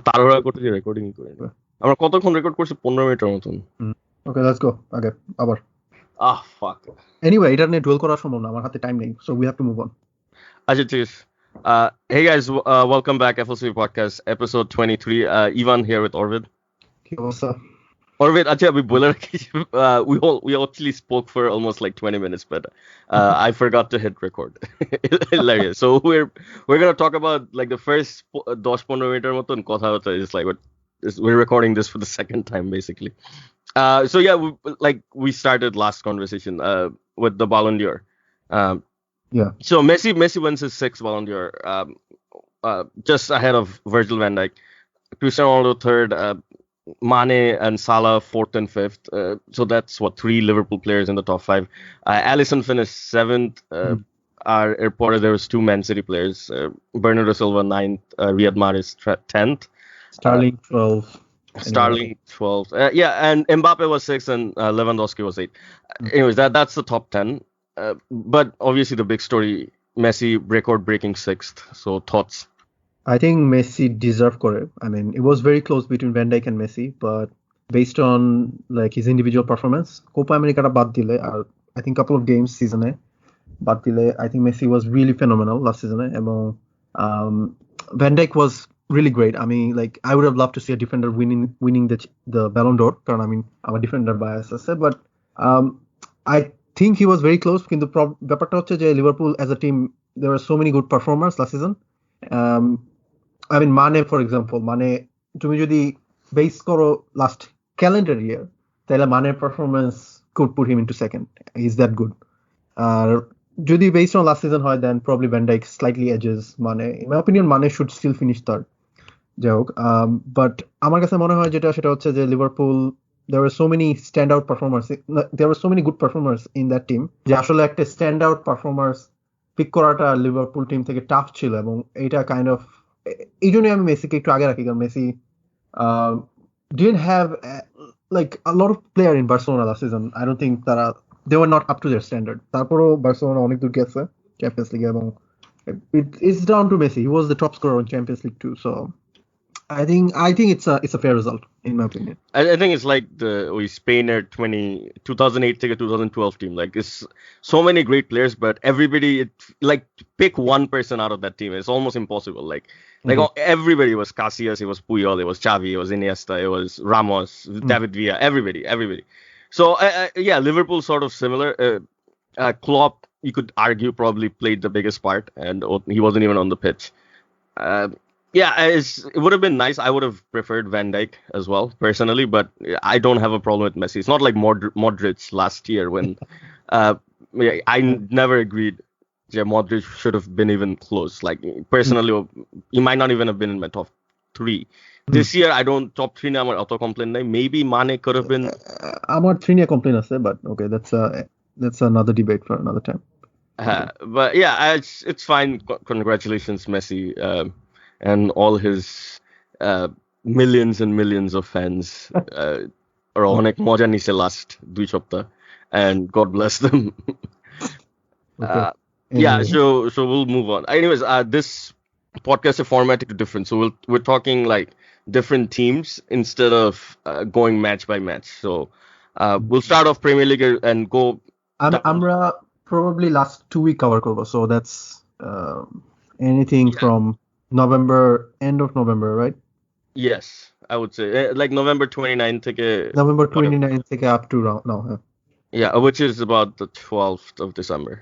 তাড়াহুড়া করতে যে রেকর্ডিং করি না। আমরা কতক্ষণ রেকর্ড করছি? 15 মিনিটের মতন। ওকে, লেটস গো আগে আবার। Fuck. এনিওয়ে, এটা নিয়ে ডুয়েল করা সম্ভব না, আমার হাতে টাইম নেই, so we have to move on. আচ্ছা ঠিক আছে। Hey guys, welcome back FLCB podcast episode 23. Ivan here with Orvid. কি অবস্থা? Orvid, acha abhi bola rakhi, we actually spoke for almost like 20 minutes, but I forgot to hit record. Hilarious. So we're gonna talk about like the first 10-15 minutes moton kotha hota is like we're recording this for the second time basically. So yeah, we started last conversation with the Ballon d'Or. Yeah. So Messi wins his 6th Ballon d'Or, just ahead of Virgil van Dijk. Cristiano Ronaldo 3rd, Mane and Salah 4th and 5th. So that's what 3 Liverpool players in the top 5. Alisson finished 7th. Our reporter, there was 2 Man City players. Bernardo Silva 9th, Riyad Mahrez 10th. Sterling 12th. Sterling 12th. Yeah, and Mbappe was 6th and Lewandowski was 8th. Anyways, that's the top 10. But obviously the big story, Messi record-breaking 6th. So thoughts? I think Messi deserved it. I mean, it was very close between Van Dijk and Messi, but based on like his individual performance, Copa America bad dile, I think couple of games season bad dile, I think Messi was really phenomenal last season. Van Dijk was really great. I mean, like I would have loved to see a defender winning the Ballon d'Or. Because I mean, I'm a defender bias, I said, but I think he was very close. কিন্তু ব্যাপারটা হচ্ছে যে Liverpool as a team, there were so many good performers last season. I mean, Mane, for example, তুমি যদি base করো last calendar year, তাহলে Mane's performance could put him into second. He's that good. যদি based on last season হয়, then probably Van Dijk slightly edges Mane. In my opinion, Mane should still finish third. যাই হোক, but আমার কাছে মনে হয় সেটা হচ্ছে যে Liverpool, there were so many standout performers. There were so many good performers in that team. যে আসলে একটা standout performers পিক করাটা লিভারপুল টিম থেকে টাফ ছিল, এবং এটা কাইন্ড অফ এই জন্যই আমি মেসিকে একটু আগে রাখি, কারণ Messi didn't have like a lot of player in Barcelona last season. I don't think they were not up to their standard. তারপরও বার্সেলোনা অনেক দূর গেছে চ্যাম্পিয়ন্স লিগে, এবং it's down to Messi. He was the top scorer in Champions League too, so I think it's a fair result in my opinion. I think it's like the Spain 2008 to 2012 team. Like it's so many great players, but everybody like pick one person out of that team. It's almost impossible. Like everybody was Casillas, it was Puyol, it was Xavi, it was Iniesta, it was Ramos, David Villa, everybody. So yeah, Liverpool sort of similar. Klopp, you could argue, probably played the biggest part, and he wasn't even on the pitch. Yeah, it would have been nice. I would have preferred Van Dijk as well, personally, but I don't have a problem with Messi. It's not like Modric last year when I never agreed that Modric should have been even close. Like, personally, he might not even have been in my top 3. This year, I don't top 3 now. I'm auto-complain. Maybe Mane could have been. I'm not 3 near complain, but okay, that's another debate for another time. But yeah, it's fine. Congratulations, Messi. And all his millions and millions of fans are অনেক মজা নিছে last 2 সপ্তাহ, and God bless them. Okay. Yeah, so we'll move on. Anyways, this podcast is formatted different, so we're talking like different teams instead of going match by match. So we'll start off Premier League and go. আমরা probably last 2 week cover করব, so that's anything from November, end of November, right? Yes, I would say like November 29th থেকে up to now. Yeah, which is about the 12th of December.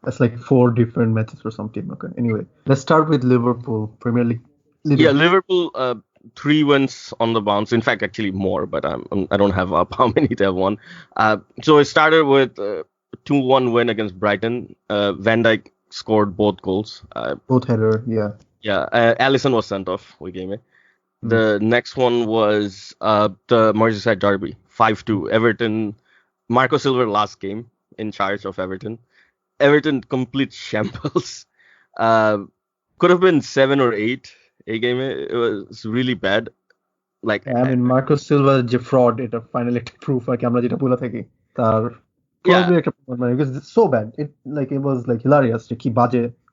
That's like 4 different matches for some team. Okay, anyway, let's start with Liverpool Premier League. Yeah, Liverpool 3 wins on the bounce. In fact, actually more, but I don't have up how many they have won. So it started with 2-1 win against Brighton. Van Dijk scored both goals. Both header, yeah. Yeah, Alisson was sent off. We gave it. The next one was the Merseyside derby, 5-2. Everton, Marco Silva last game in charge of Everton. Everton complete shambles. Could have been 7 or 8 a game. It was really bad. Like I mean, Marco Silva যে fraud, এটা finally একটা proof আর কি আমরা যেটা বলে থাকি তার probably একটা because it's so bad. It was like hilarious যে কি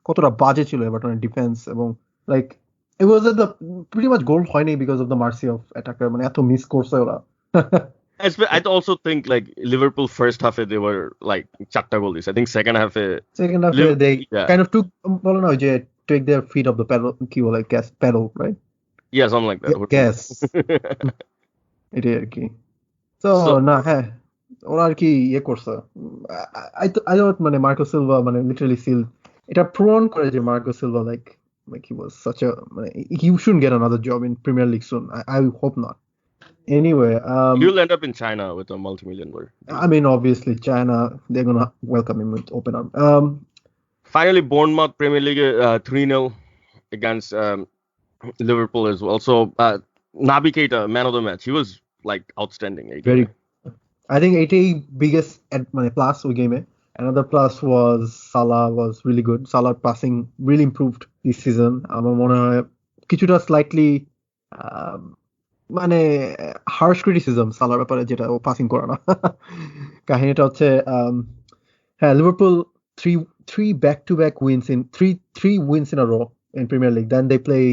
কতটা বাজে ছিল এভারটনের ডিফেন্স, এবং like It was at the pretty much goal হয়নি because of the mercy of attacker মানে এত মিস করছে ওরা I also think like Liverpool first half they were like chatta goal this. I think second half second half they kind of took বলো না ওই যে take their feet off the pedal কি বলে gas pedal right yeah something like that gas এটাই আর কি so না হ্যাঁ ওরা আর কি ইয়ে করছে I thought মানে মার্কো সিলভা মানে লিটারালি সিল এটা প্রমাণ করে যে Marco Silva like he was such a he shouldn't get another job in Premier League soon. I hope not. Anyway, you'll end up in China with a multi-million-dollar. I mean, obviously, China they're gonna welcome him with open arms. Finally, Bournemouth Premier League 3-0 against Liverpool as well. So Naby Keita, man of the match, he was like outstanding. Very. I think 80 biggest plus we game. Another plus was Salah was really good. Salah passing really improved this season. আমার মনে হয় কিছুটা slightly মানে harsh criticism সালার ব্যাপারে যেটা ও passing করে না কাহিনীটা হচ্ছে হ্যাঁ Liverpool three back-to-back wins in three wins in a row in Premier League. Then they play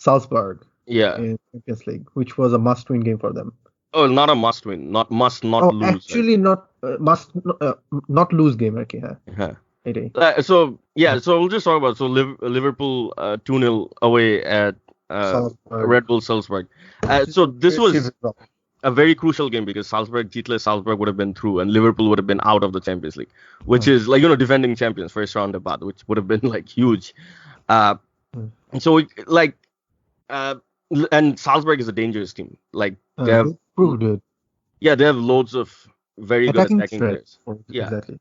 Salzburg in Champions League, which was a must-win game for them. Oh, not a must-win, not lose. Actually, not lose game. Okay, so we'll just talk about Liverpool 2-0 away at Red Bull Salzburg. So this was a very crucial game because Salzburg would have been through and Liverpool would have been out of the Champions League, which is like defending champions first round about, which would have been like huge. So like and Salzburg is a dangerous team. Like they have proved it. Yeah, they have loads of very good attacking players. Yeah. Exactly.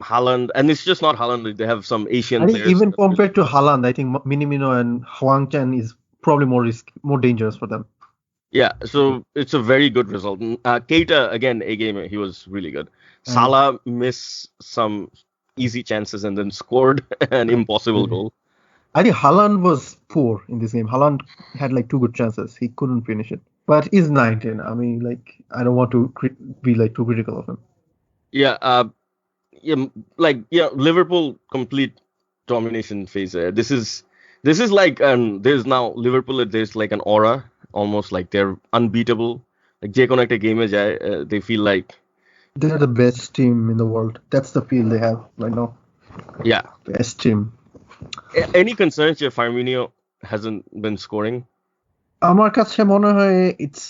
Haaland, and it's just not Haaland. They have some Asian players. Even compared to Haaland, I think Minamino and Hwang Chan is probably more dangerous for them. Yeah, so it's a very good result. Keita, again, a game, he was really good. Salah missed some easy chances and then scored an impossible goal. I think Haaland was poor in this game. Haaland had like 2 good chances. He couldn't finish it. But he's 19. I mean, like, I don't want to be like too critical of him. Yeah, Liverpool complete domination phase. This is like there's now Liverpool. There's like an aura, almost like they're unbeatable. Like Jay connected game, they feel like they're the best team in the world. That's the feel they have right now. Yeah, best team. Any concerns if Firmino hasn't been scoring? আমার কাছে মনে হয় it's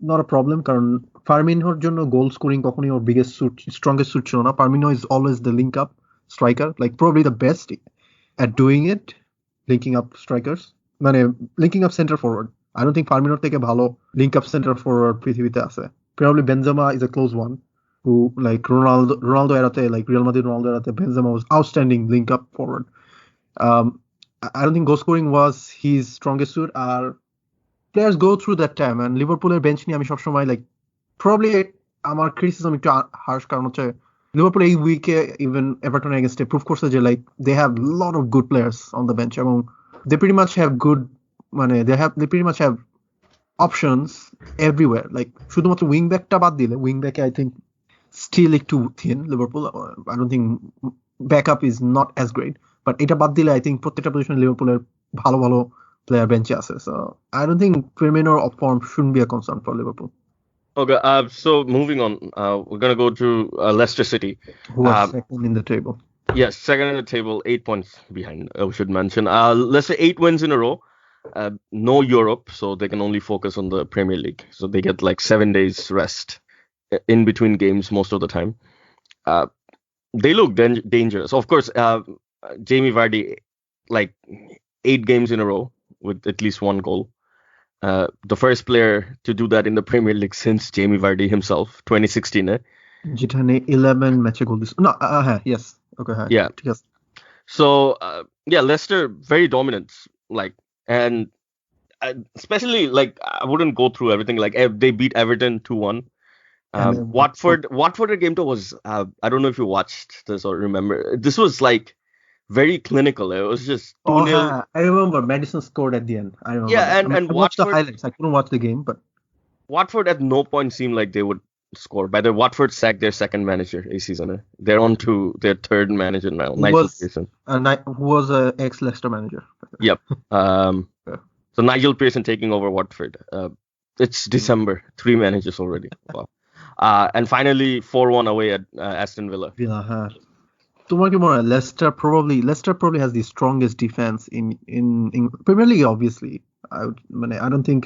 not a problem কারণ ফার্মিনহোর জন্য goal scoring কখনোই ওর strongest suit ছিল না. Firmino is always the link up striker, like probably the best at doing it, linking up strikers, মানে linking up center forward. I don't think Firmino থেকে ভালো link up center forward পৃথিবীতে আছে. Probably Benzema is a close one who like Ronaldo এরাতে like Real Madrid Ronaldo এরাতে Benzema was outstanding link up forward. I don't think goal scoring was his strongest suit. Players go through that time and লিভারপুলের bench নিয়ে আমি সবসময় like probably আমার criticism একটু harsh কারণ হচ্ছে Liverpool এই উইকে even Everton against proof করছে যে like they have a lot of good players on the bench এবং they pretty much have good মানে they pretty much have options everywhere. Like শুধুমাত্র wing backটা বাদ দিলে wing back I think still একটু thin Liverpool. I don't think backup is not as great, but এটা বাদ দিলে I think প্রত্যেকটা পজিশনে লিভারপুলের ভালো ভালো player bench আছে. So I don't think Firmino form shouldn't be a concern for Liverpool. Okay, so moving on, we're gonna go to Leicester City, who are second in the table. Yes, second in the table, 8 points behind. We should mention. Leicester 8 wins in a row. No Europe, so they can only focus on the Premier League. So they get like 7 days rest in between games most of the time. They look dangerous. Of course, Jamie Vardy, like 8 games in a row with at least 1 goal. The first player to do that in the Premier League since Jamie Vardy himself, 2016. যেখানে 11 ম্যাচে গোল দিয়েছে না yes okay yeah yes so Leicester very dominant, like, and especially like I wouldn't go through everything. Like they beat Everton 2-1. Watford game was I don't know if you watched this or remember. This was like very clinical. It was just 2-0. I remember Madison scored at the end. I remember. Yeah, and I watched the highlights. I couldn't watch the game, but Watford at no point seemed like they would score. By the way, Watford sacked their second manager this season. They're on to their third manager now. Who was an ex-Leicester manager? Yep. So Nigel Pearson taking over Watford. It's December. 3 managers already. Wow. And finally 4-1 away at Aston Villa. Yeah. তোমার কি মনে হয় Leicester probably has the strongest defense in Premier League, obviously. I don't think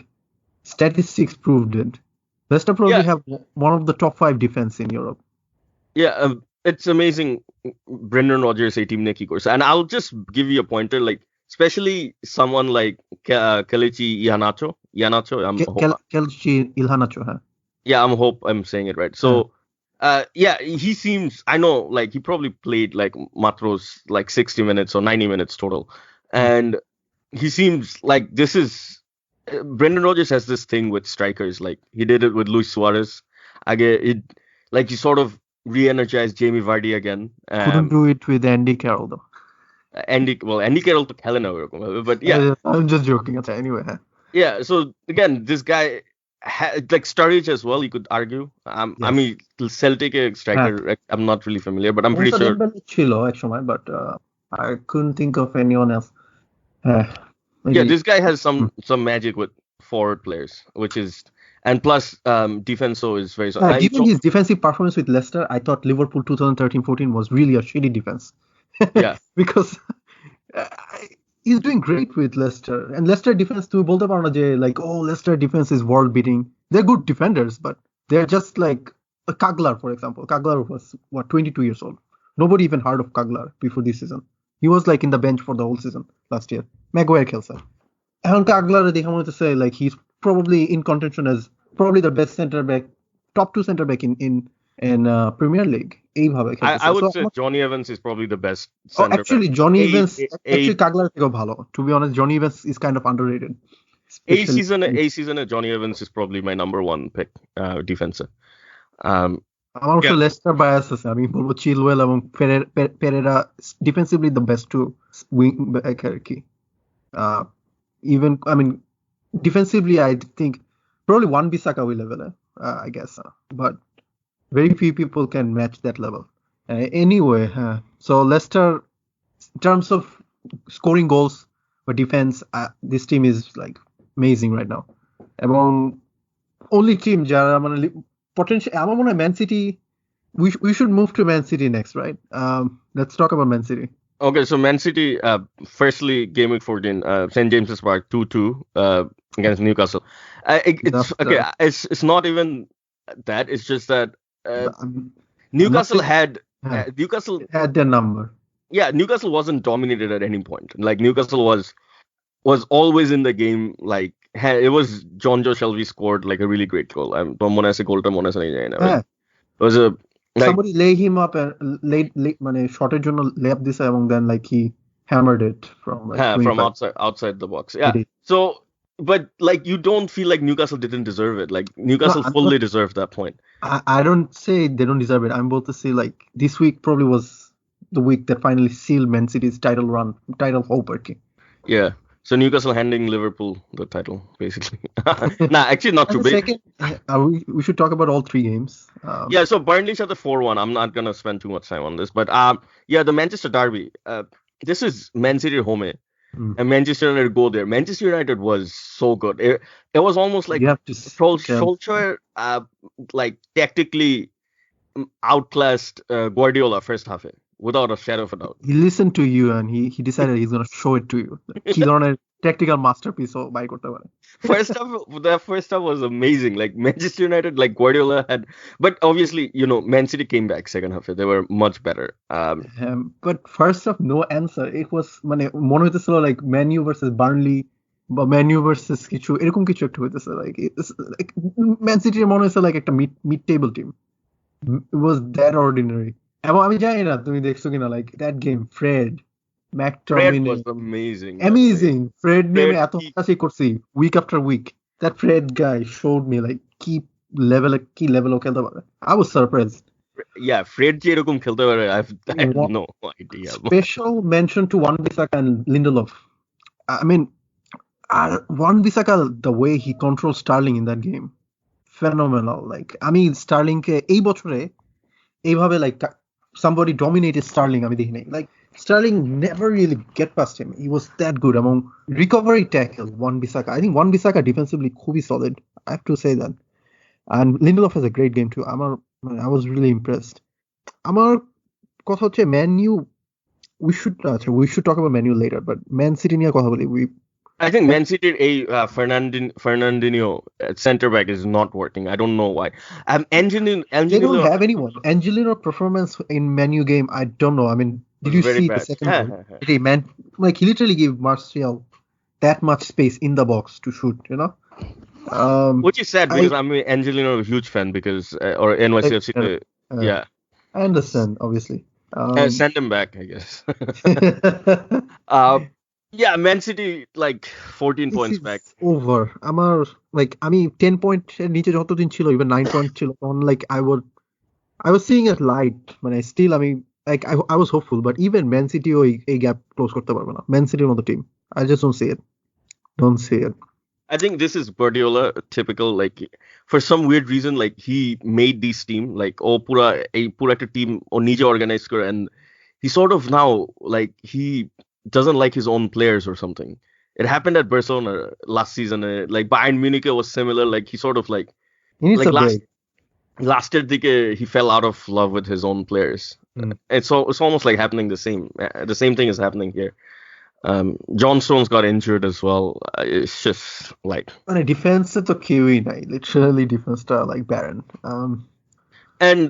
statistics proved it. Leicester probably have one of the top 5 defense in Europe. Yeah, it's amazing. Brendan Rodgers a team ne ki korche. And I'll just give you a pointer, like especially someone like Kelechi Iheanacho. Kelechi Iheanacho, huh? Yeah, hope I'm saying it right. So he seems, I know, like he probably played like Matros like 60 minutes or 90 minutes total. And he seems like this is Brendan Rodgers has this thing with strikers. Like he did it with Luis Suarez. He sort of re-energized Jamie Vardy again. Couldn't do it with Andy Carroll though. Andy Carroll to খেলে না but yeah. I'm just joking. Anyway. Yeah, so again, this guy like Sturridge as well, you could argue. Yes. I mean, Celtic striker, I'm not really familiar, but I'm pretty sure. But I couldn't think of anyone else. Yeah, this guy has some magic with forward players, which is, and plus Defenso is very solid. Given his defensive performance with Leicester, I thought Liverpool 2013-14 was really a shitty defense. Yeah, because he's doing great with Leicester, and Leicester defense too. Bolte parna je like, oh, Leicester defense is world beating. They're good defenders, but they're just like Kaglar, for example. Kaglar was 22 years old. Nobody even heard of Kaglar before this season. He was like in the bench for the whole season last year. Maguire খেলছে. And Kaglar, they want to say like he's probably in contention as probably the best center back, top 2 center back in Premier League. I would say Johnny Evans is probably the best center back. Actually, Johnny Evans, actually Kaglar থেকেও ভালো. To be honest, Johnny Evans is kind of underrated. A season, Johnny Evans is probably my number 1 pick defensive. আমার অবশ্য Leicester bias আছে, আমি বলবো Chilwell এবং Pereira defensively the best two wing back আর কি। Even I mean defensively I think probably Wan-Bissaka will level I guess, but very few people can match that level. Anyway, so Leicester in terms of scoring goals or defense, this team is like amazing right now. Among only team যারা মানে potential আমার মনে হয় Man City, we should move to Man City next, right? Let's talk about Man City. Okay, so Man City, firstly, game week 14, St. James's Park, 2-2 against Newcastle. It's not even that. It's just that Newcastle had their number. Yeah, Newcastle wasn't dominated at any point. Like Newcastle was always in the game. Like it was John Joe Shelby scored like a really great goal. It was a. Like, somebody lay him up and late মানে শটের জন্য layup দিছে এবং then like he hammered it from outside the box. Yeah. So but like you don't feel like Newcastle didn't deserve it. Like Newcastle fully deserved that point. I don't say they don't deserve it. I'm about to say like this week probably was the week that finally sealed Man City's title hope. Yeah. So Newcastle handing Liverpool the title, basically. Nah, actually not too big. We should talk about all 3 games. Yeah, so Burnley shot the 4-1. I'm not going to spend too much time on this. But yeah, the Manchester Derby. This is Man City home. And Manchester United go there. Manchester United was so good. It was almost like Solskjaer like tactically outclassed Guardiola first half. Without a shadow of a doubt. He listened to you and he decided he's going to show it to you. He's on a tactical masterpiece. So buy korte pare. The first half was amazing. Like Manchester United, like Guardiola had, but obviously, Man City came back second half. They were much better. But first half, no answer. It was মনে হইতেছিল like Man U versus Burnley, বা Man U versus এরকম কিছু একটা হইতেছে। Like Man City মনে হইছে like একটা mid table team. It was that ordinary. এবং আমি জানি না তুমি দেখছো কিনা like that game Fred was amazing. Fred name এত হাসি করছি week after week. That Fred guy showed me like কি level ও খেলতে পারে. I was surprised. Yeah, Fred যে এরকম খেলতে পারে I have no idea. Special mention to Wan-Bissaka and Lindelof. I mean Wan-Bissaka, the way he controlled Sterling in that game, phenomenal. Like আমি Sterling কে এই বছরে এইভাবে like somebody dominated Sterling আমি দেখি নাই. Like Sterling never really get past him. He was that good among recovery tackle. Wan-Bissaka. I think Wan-Bissaka defensively খুবই solid. I have to say that. And Lindelof has a great game too. I was really impressed. আমার কথা হচ্ছে Man U. We should talk about Man U later, but Man City নিয়ে কথা বলি. I think Man City Fernandinho at center back is not working. I don't know why. They don't have anyone. Angelino performance in Man U game, I don't know. I mean, did you see the second goal? Okay, man, like he literally gave Martial that much space in the box to shoot, you know? Which is sad because I'm an Angelino huge fan because or NYCFC. Yeah. I understand, obviously. Send him back, I guess. Yeah, Man City like 14 points back. Over. আমার like আমি 10 point এর নিচে যতদিন ছিল even 9 point ছিল তখন like I was seeing it light মানে still I was hopeful but even Man City এই gap close করতে পারবে না Man City মতো team I just don't see it. I think this is Guardiola typical like for some weird reason like he made this team like pura একটা team ও নিজে organize করে and he sort of now like he doesn't like his own players or something. It happened at Barcelona last season. Like Bayern Munich was similar. Like he sort of like last year he fell out of love with his own players. It's almost like happening the same thing is happening here. John Stones got injured as well. It's just like defense to QE literally defense to like Baron. And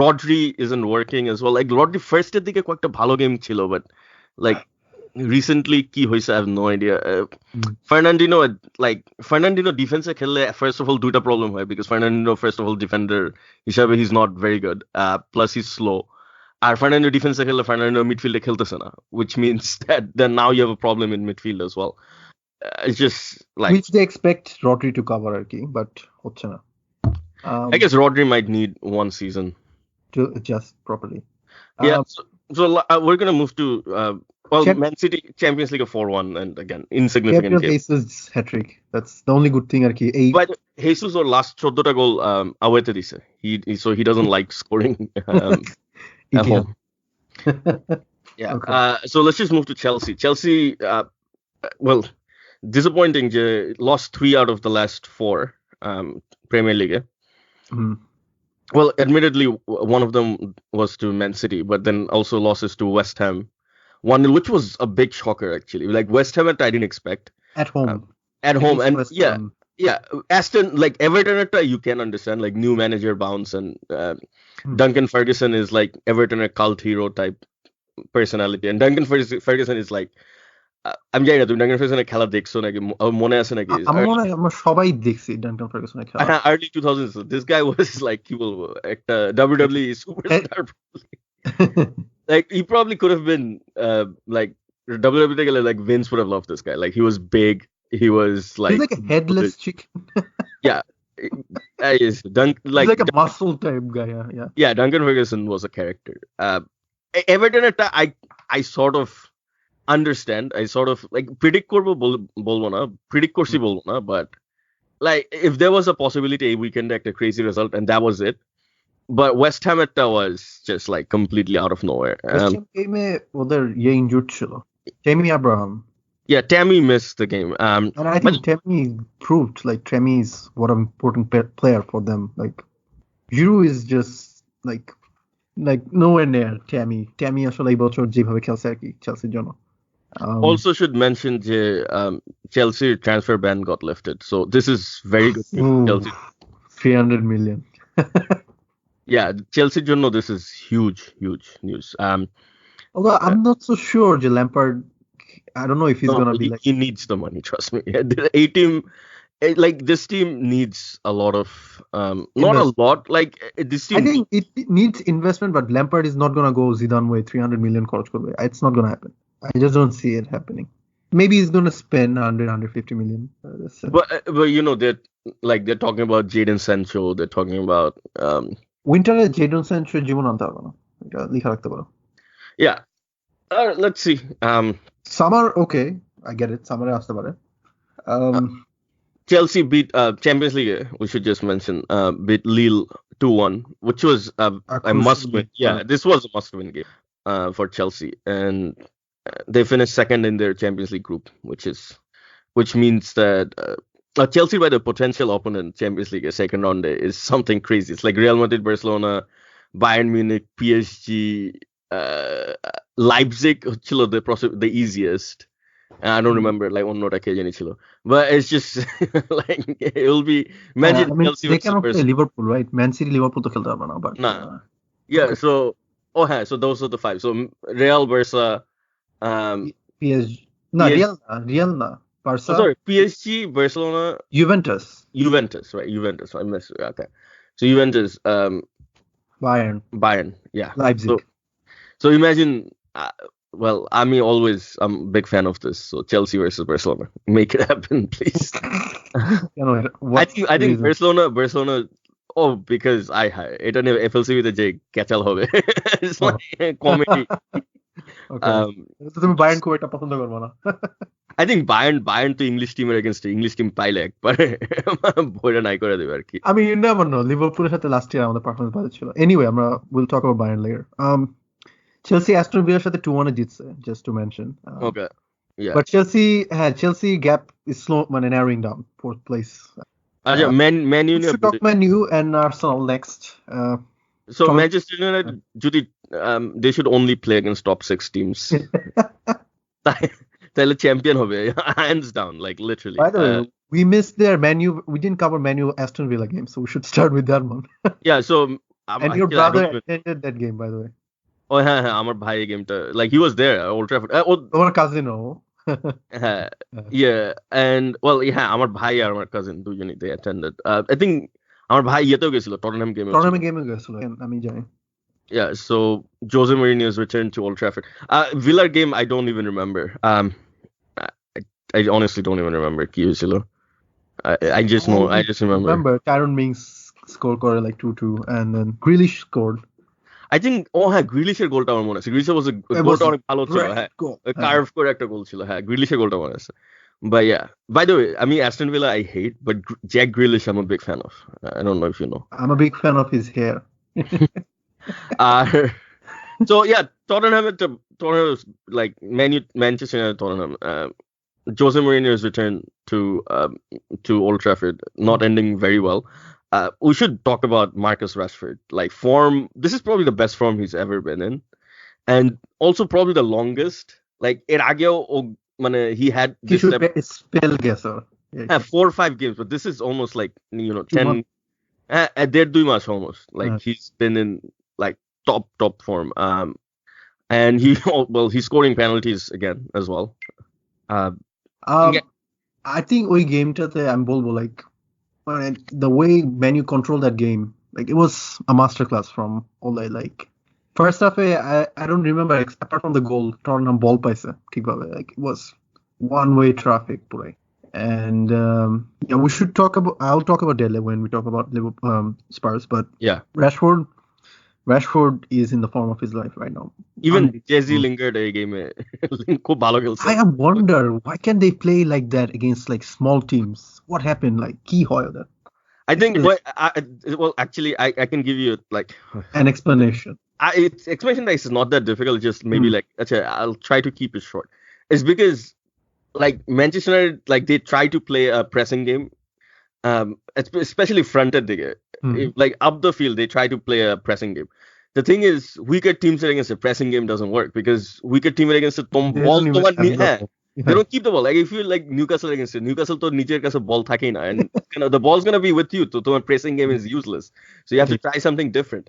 Rodri isn't working as well. Like Rodri first এর দিকে কয়েকটা ভালো game ছিল but like recently কি হইছে I have no idea. Fernandinho defense এ খেললে first of all দুইটা problem হয় because Fernandinho first of all defender হিসাবে he's not very good. Plus he's slow. R Fernandinho defense এ খেললে Fernandinho midfield এ খেলতেছে না which means that then now you have a problem in midfield as well. It's just like which they expect Rodri to cover আর কি but হচ্ছে না. I guess Rodri might need one season to adjust properly. Yeah, so we're gonna move to Man City Champions League of 4-1 and again insignificant game. Jesus hat-trick. That's the only good thing. But Jesus or last 14টা goal awayতে দিছে. So he doesn't like scoring at home. Yeah. Okay. So let's just move to Chelsea. Chelsea, well, disappointing. Lost 3 out of the last 4 Premier League. Well, admittedly, one of them was to Man City, but then also losses to West Ham. One which was a big shocker actually. Like West Ham, I didn't expect at home. And yeah. Aston like Everton, you can understand like new manager bounce and Duncan Ferguson is like Everton a cult hero type personality, and Duncan Ferguson is like আমি জানি না তুমি Duncan ফার্গুসনের খেলা দেখছো নাকি মনে আছে নাকি আমরা সবাই দেখছি ডাঙ্কান ফার্গুসনের খেলা early 2000s. This guy was like কি বলবো একটা WWE superstar. Like he probably could have been like WWE তে গেলে like Vince would have loved this guy. Like he was big, he was like he's like a headless chicken. Yeah. He's like a muscle type guy. Yeah, Duncan Ferguson was a character. Everton I sort of understand. I sort of like predict করবো বলবো না but like if there was a possibility a weekend একটা crazy result and that was it, but West Ham was just like completely out of nowhere. West Ham game ওদের injured ছিল Tammy Abraham. Yeah, Tammy missed the game. And I think Tammy proved like Tammy is what an important player for them. Like Giroud is just like nowhere near Tammy আসলে এই বছর যেভাবে খেলছে আর কি Chelsea জন্য. Also should mention Chelsea transfer ban got lifted, so this is very good news. Chelsea 300 million. Yeah, Chelsea jonno this is huge news. Although I'm not so sure Lampard, I don't know if he's gonna be like he needs the money, trust me. A team like this team needs a lot of not a lot like this team. I think it needs investment, but Lampard is not gonna go Zidane way 300 million খরচ করবে. It's not gonna happen. I just don't see it happening. Maybe he's gonna spend 150 million. But you know they're talking about Jadon Sancho. They're talking about Winter Jadon Sancho জীবন আনতে হবে না. এটা লেখা রাখতে পারো. Yeah. Let's see. Summer, okay, I get it. Summer আসতে পারে. Chelsea beat Champions League. We should just mention beat Lille 2-1, which was a must win. Yeah, this was a must win game. for Chelsea, and they finished second in their Champions League group, which means that Chelsea by the potential opponent Champions League second round is something crazy. It's like Real Madrid, Barcelona, Bayern Munich, PSG, Leipzig ছিল the easiest. And I don't remember like অন্যটা কে জানি ছিল. But it's just like it will be imagine I mean, Chelsea they versus cannot play Barcelona. Liverpool, right? Man City, Liverpool তো খেলতে পারবে না, but Nah. Yeah, okay. so so those are the five. So Real, Barca, PSG, no, PSG Real na, Barca, sorry, PSG, Barcelona, Juventus, right? Juventus. I missed. Okay. So Juventus, Bayern, yeah. Leipzig. So imagine, well, I'm a big fan of this. So Chelsea versus Barcelona, make it happen, please. You know, I think Barcelona. Oh, because এটা নিয়ে FLCB তে যে ক্যাচাল হবে it's like comedy. Okay. তো তুমি Bayern খুব একটা পছন্দ করবে না। I think Bayern তো ইংলিশ টিমের এগেইনস্ট ইংলিশ টিম পাইলে একবারে বইটা নাই করে দেবে আর কি। I mean, you never know. লিভারপুলের সাথে লাস্ট ইয়ার আমাদের পারফরম্যান্স ভালো ছিল। Anyway, আমরা we'll talk about Bayern later. Chelsea Aston Villaর সাথে 2-1 জিতছে, just to mention. Okay. Yeah. But Chelsea gap is slow, মানে narrowing down, fourth place. আচ্ছা Man U We should talk Man U and Arsenal next. So Manchester United যদি they should only play against top 6 teams. তাহলে champion হবে hands down, like literally. By the way, we missed their Man U. We didn't cover Man U Aston Villa game, so we should start with that one. Yeah, so and your brother attended that game, by the way. Oh হ্যাঁ আমার ভাই গেমটা like he was there at Old Trafford. তোমার cousin ও yeah, and well আমার ভাই আর আমার cousin দুজনেই they attended. I think আমার ভাই ইয়েতেও গেছিল টটনহ্যাম গেমে গেছিল আমি জানি. Yeah, so Jose Mourinho's return to Old Trafford. Villa game I don't even remember. I honestly don't even remember কি হয়েছিল. I just know. I just remember Tyrone Mings scored like 2-2 and then Grealish scored. I think গ্রিলিশের গোলটা আমার মনে আছে. গ্রিলিশের গোলটা অনেক ভালো ছিল, হ্যাঁ কার্ভ করে একটা গোল ছিল, হ্যাঁ গ্রিলিশের গোলটা মনে আছে. But yeah, by the way, I mean Aston Villa I hate, but Jack Grealish I'm a big fan of. I don't know if you know. I'm a big fan of his hair. So yeah, Tottenham like Manchester United, Tottenham. Jose Mourinho's return to Old Trafford not ending very well. We should talk about Marcus Rashford. Like form, this is probably the best form he's ever been in, and also probably the longest. Like he had this spell guesser. 4 or 5 games, but this is almost like 10. They're doing much almost. Like he's been in like top form. And he's scoring penalties again as well. I think ওই গেমটাতে আমি বলবো like the way Man U controlled that game, like it was a masterclass from Ole. Like first half, I don't remember apart from the goal, Tottenham ball paise ঠিকভাবে, like it was one-way traffic play. And yeah, we should I'll talk about Dele when we talk about Liverpool, Spurs. But yeah, Rashford is in the form of his life right now. Even Jesse lingered a game. I wonder why can't they play like that against like small teams? What happened? Like key hoyo that. I think well actually I can give you like an explanation. Explanation is not that difficult. Just maybe like I'll try to keep it short. It's because like Manchester United, like they try to play a pressing game, especially fronted. Like up the field, they try to play a pressing game. The thing is, weaker teams against a pressing game doesn't work because weaker team against a ball, they don't keep the ball. Like if you like Newcastle against it, Newcastle to nijer kaise ball thakei na, and the ball's gonna be with you. So the pressing game is useless. So you have to try something different.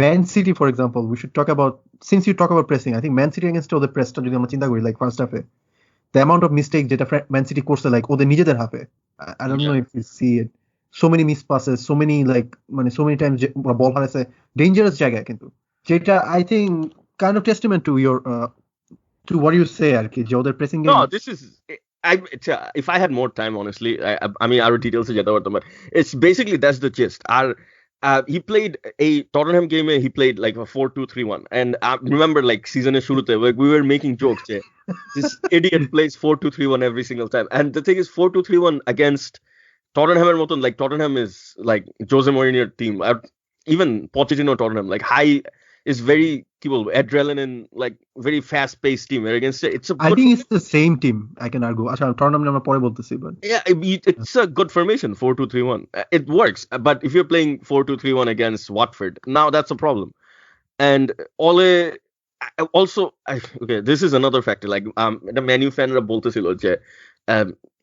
Man City, for example, we should talk about, since you talk about pressing, I think Man City against the press যদি আমরা চিন্তা করি like first half the amount of mistake যেটা Man City করছে like ওদের নিজেদের হাফে, I don't know if you see it. So many missed passes, so many times ball হারাইছে dangerous জায়গায়, কিন্তু যেটা I think kind of testament to your to what you say আর কি, যে ওদের pressing game. No, this is if I had more time, honestly, I mean our details যেটা বলতাম, but it's basically that's the gist. He played a Tottenham game. He played like a 4-2-3-1, and I remember like season shurute, like we were making jokes. This idiot plays 4-2-3-1 every single time, and the thing is 4-2-3-1 against Tottenham like Tottenham is like Jose Mourinho team. Even Pochettino Tottenham like high is very কি বলবো adrenaline, like very fast paced team against it. It's a I good, think it's the same team. I can argue. আচ্ছা tournament আমরা পরে বলতেছি, but yeah, it's a good formation 4-2-3-1. It works, but if you're playing 4-2-3-1 against Watford, now that's a problem. And Ole also, okay, this is another factor. Like the menu fan বলতেছিল যে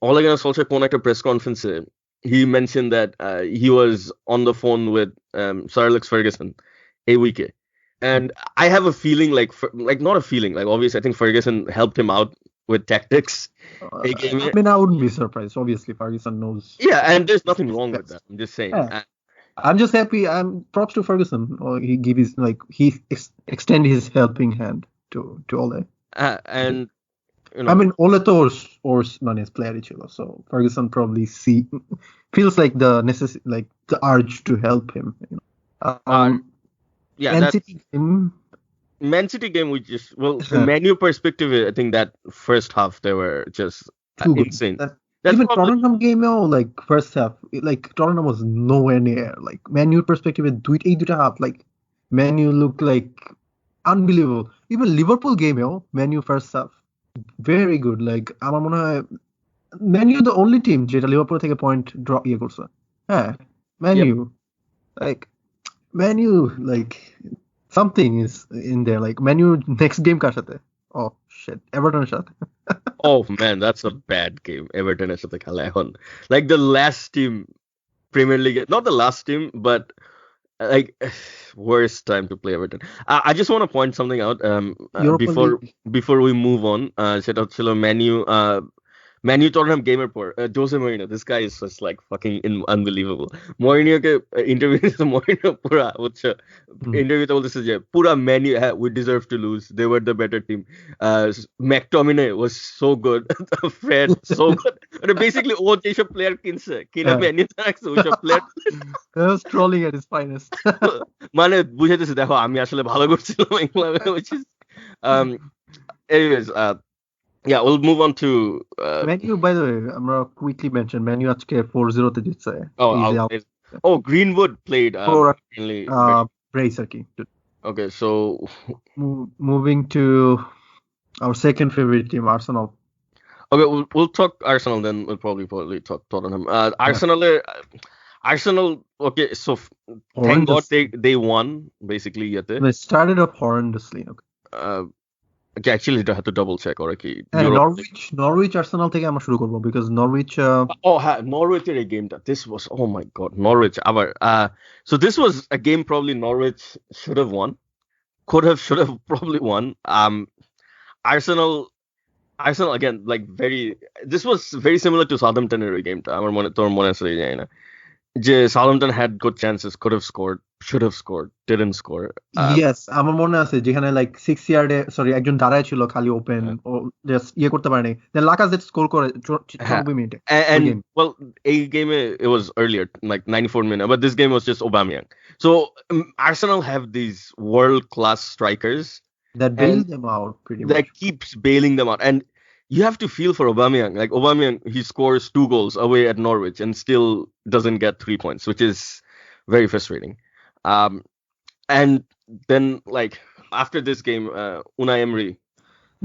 Ole Gunnar Solskjaer কোন একটা press conference he mentioned that he was on the phone with Sir Alex Ferguson a week. And I have a feeling like not a feeling, like obviously I think Ferguson helped him out with tactics. I mean, I wouldn't be surprised. Obviously, Ferguson knows. Yeah, and there's nothing wrong with that. I'm just saying. Yeah. I'm just happy. I'm props to Ferguson. Or he give his extend his helping hand to Ole. And you know, I mean, Ole to or non-is player chilo. So Ferguson probably feels like the necessity, like the urge to help him. You know. Yeah, Man City game, we just from menu perspective, I think that first half they were just insane. That's even Tottenham game, like first half, like Tottenham was nowhere near. Like menu perspective, দুইটা half, like menu looked like unbelievable. Even Liverpool game, menu first half, very good. Like আমার মনে হয় menu the only team যেটা Liverpool থেকে point draw করছে। হ্যাঁ, menu, like menu, like something is in there. Like menu next game কার সাথে? Oh shit, Everton সাথে। Oh man, that's a bad game. Everton is the Calahon. Like the last team Premier League, not the last team, but like worst time to play Everton. I just want to point something out before we move on. সেটা হচ্ছিল Man U Tottenham gamer for Jose Mourinho. This guy is just like fucking unbelievable. Mourinho ke interview is Mourinho pura interview te bolteche je pura Man U we deserve to lose. They were the better team. McTominay was so good. Fred so good. But basically all যেসব player কিনছে কিনা Man U রাখছে ওইসব player was trolling at his finest. মানে বুঝাইতেছে দেখো আমি আসলে ভালো করছিলাম এই ক্লাবে, which is anyways yeah, we'll move on to menu. By the way, আমরা quickly mention menu আজকে 4-0 তে জিতছে। Greenwood played brace আর কি। Okay, so moving to our second favorite team, Arsenal. Okay, we'll talk Arsenal, then we'll probably talk Tottenham. Arsenal. Okay, so thank God they won basically. They started off horrendously. Okay, actually I have to double check or কি Norwich Arsenal থেকে আমরা শুরু করব because Norwich Norwich এর game that this was, oh my god, Norwich আবার so this was a game probably Norwich should have won, should have probably won. Arsenal again, like this was very similar to Southampton এর game টা আমার মনে আছে জানি না যে Southampton had good chances, could have scored, should have scored, didn't score. Yes, আমার মনে আছে যেখানে like 6 ইয়ার্ডে একজন দাঁড়ায় ছিল খালি ওপেন ও জাস্ট করতে পারেনি, দেন লাকাজেট স্কোর করে 94 মিনিটে। And well, a game it was earlier like 94 minutes, but this game was just Aubameyang. So Arsenal have these world class strikers that bail them out pretty much. That keeps bailing them out, and you have to feel for Aubameyang. Like Aubameyang, he scores 2 goals away at Norwich and still doesn't get 3 points, which is very frustrating. And then like after this game, Unai Emery.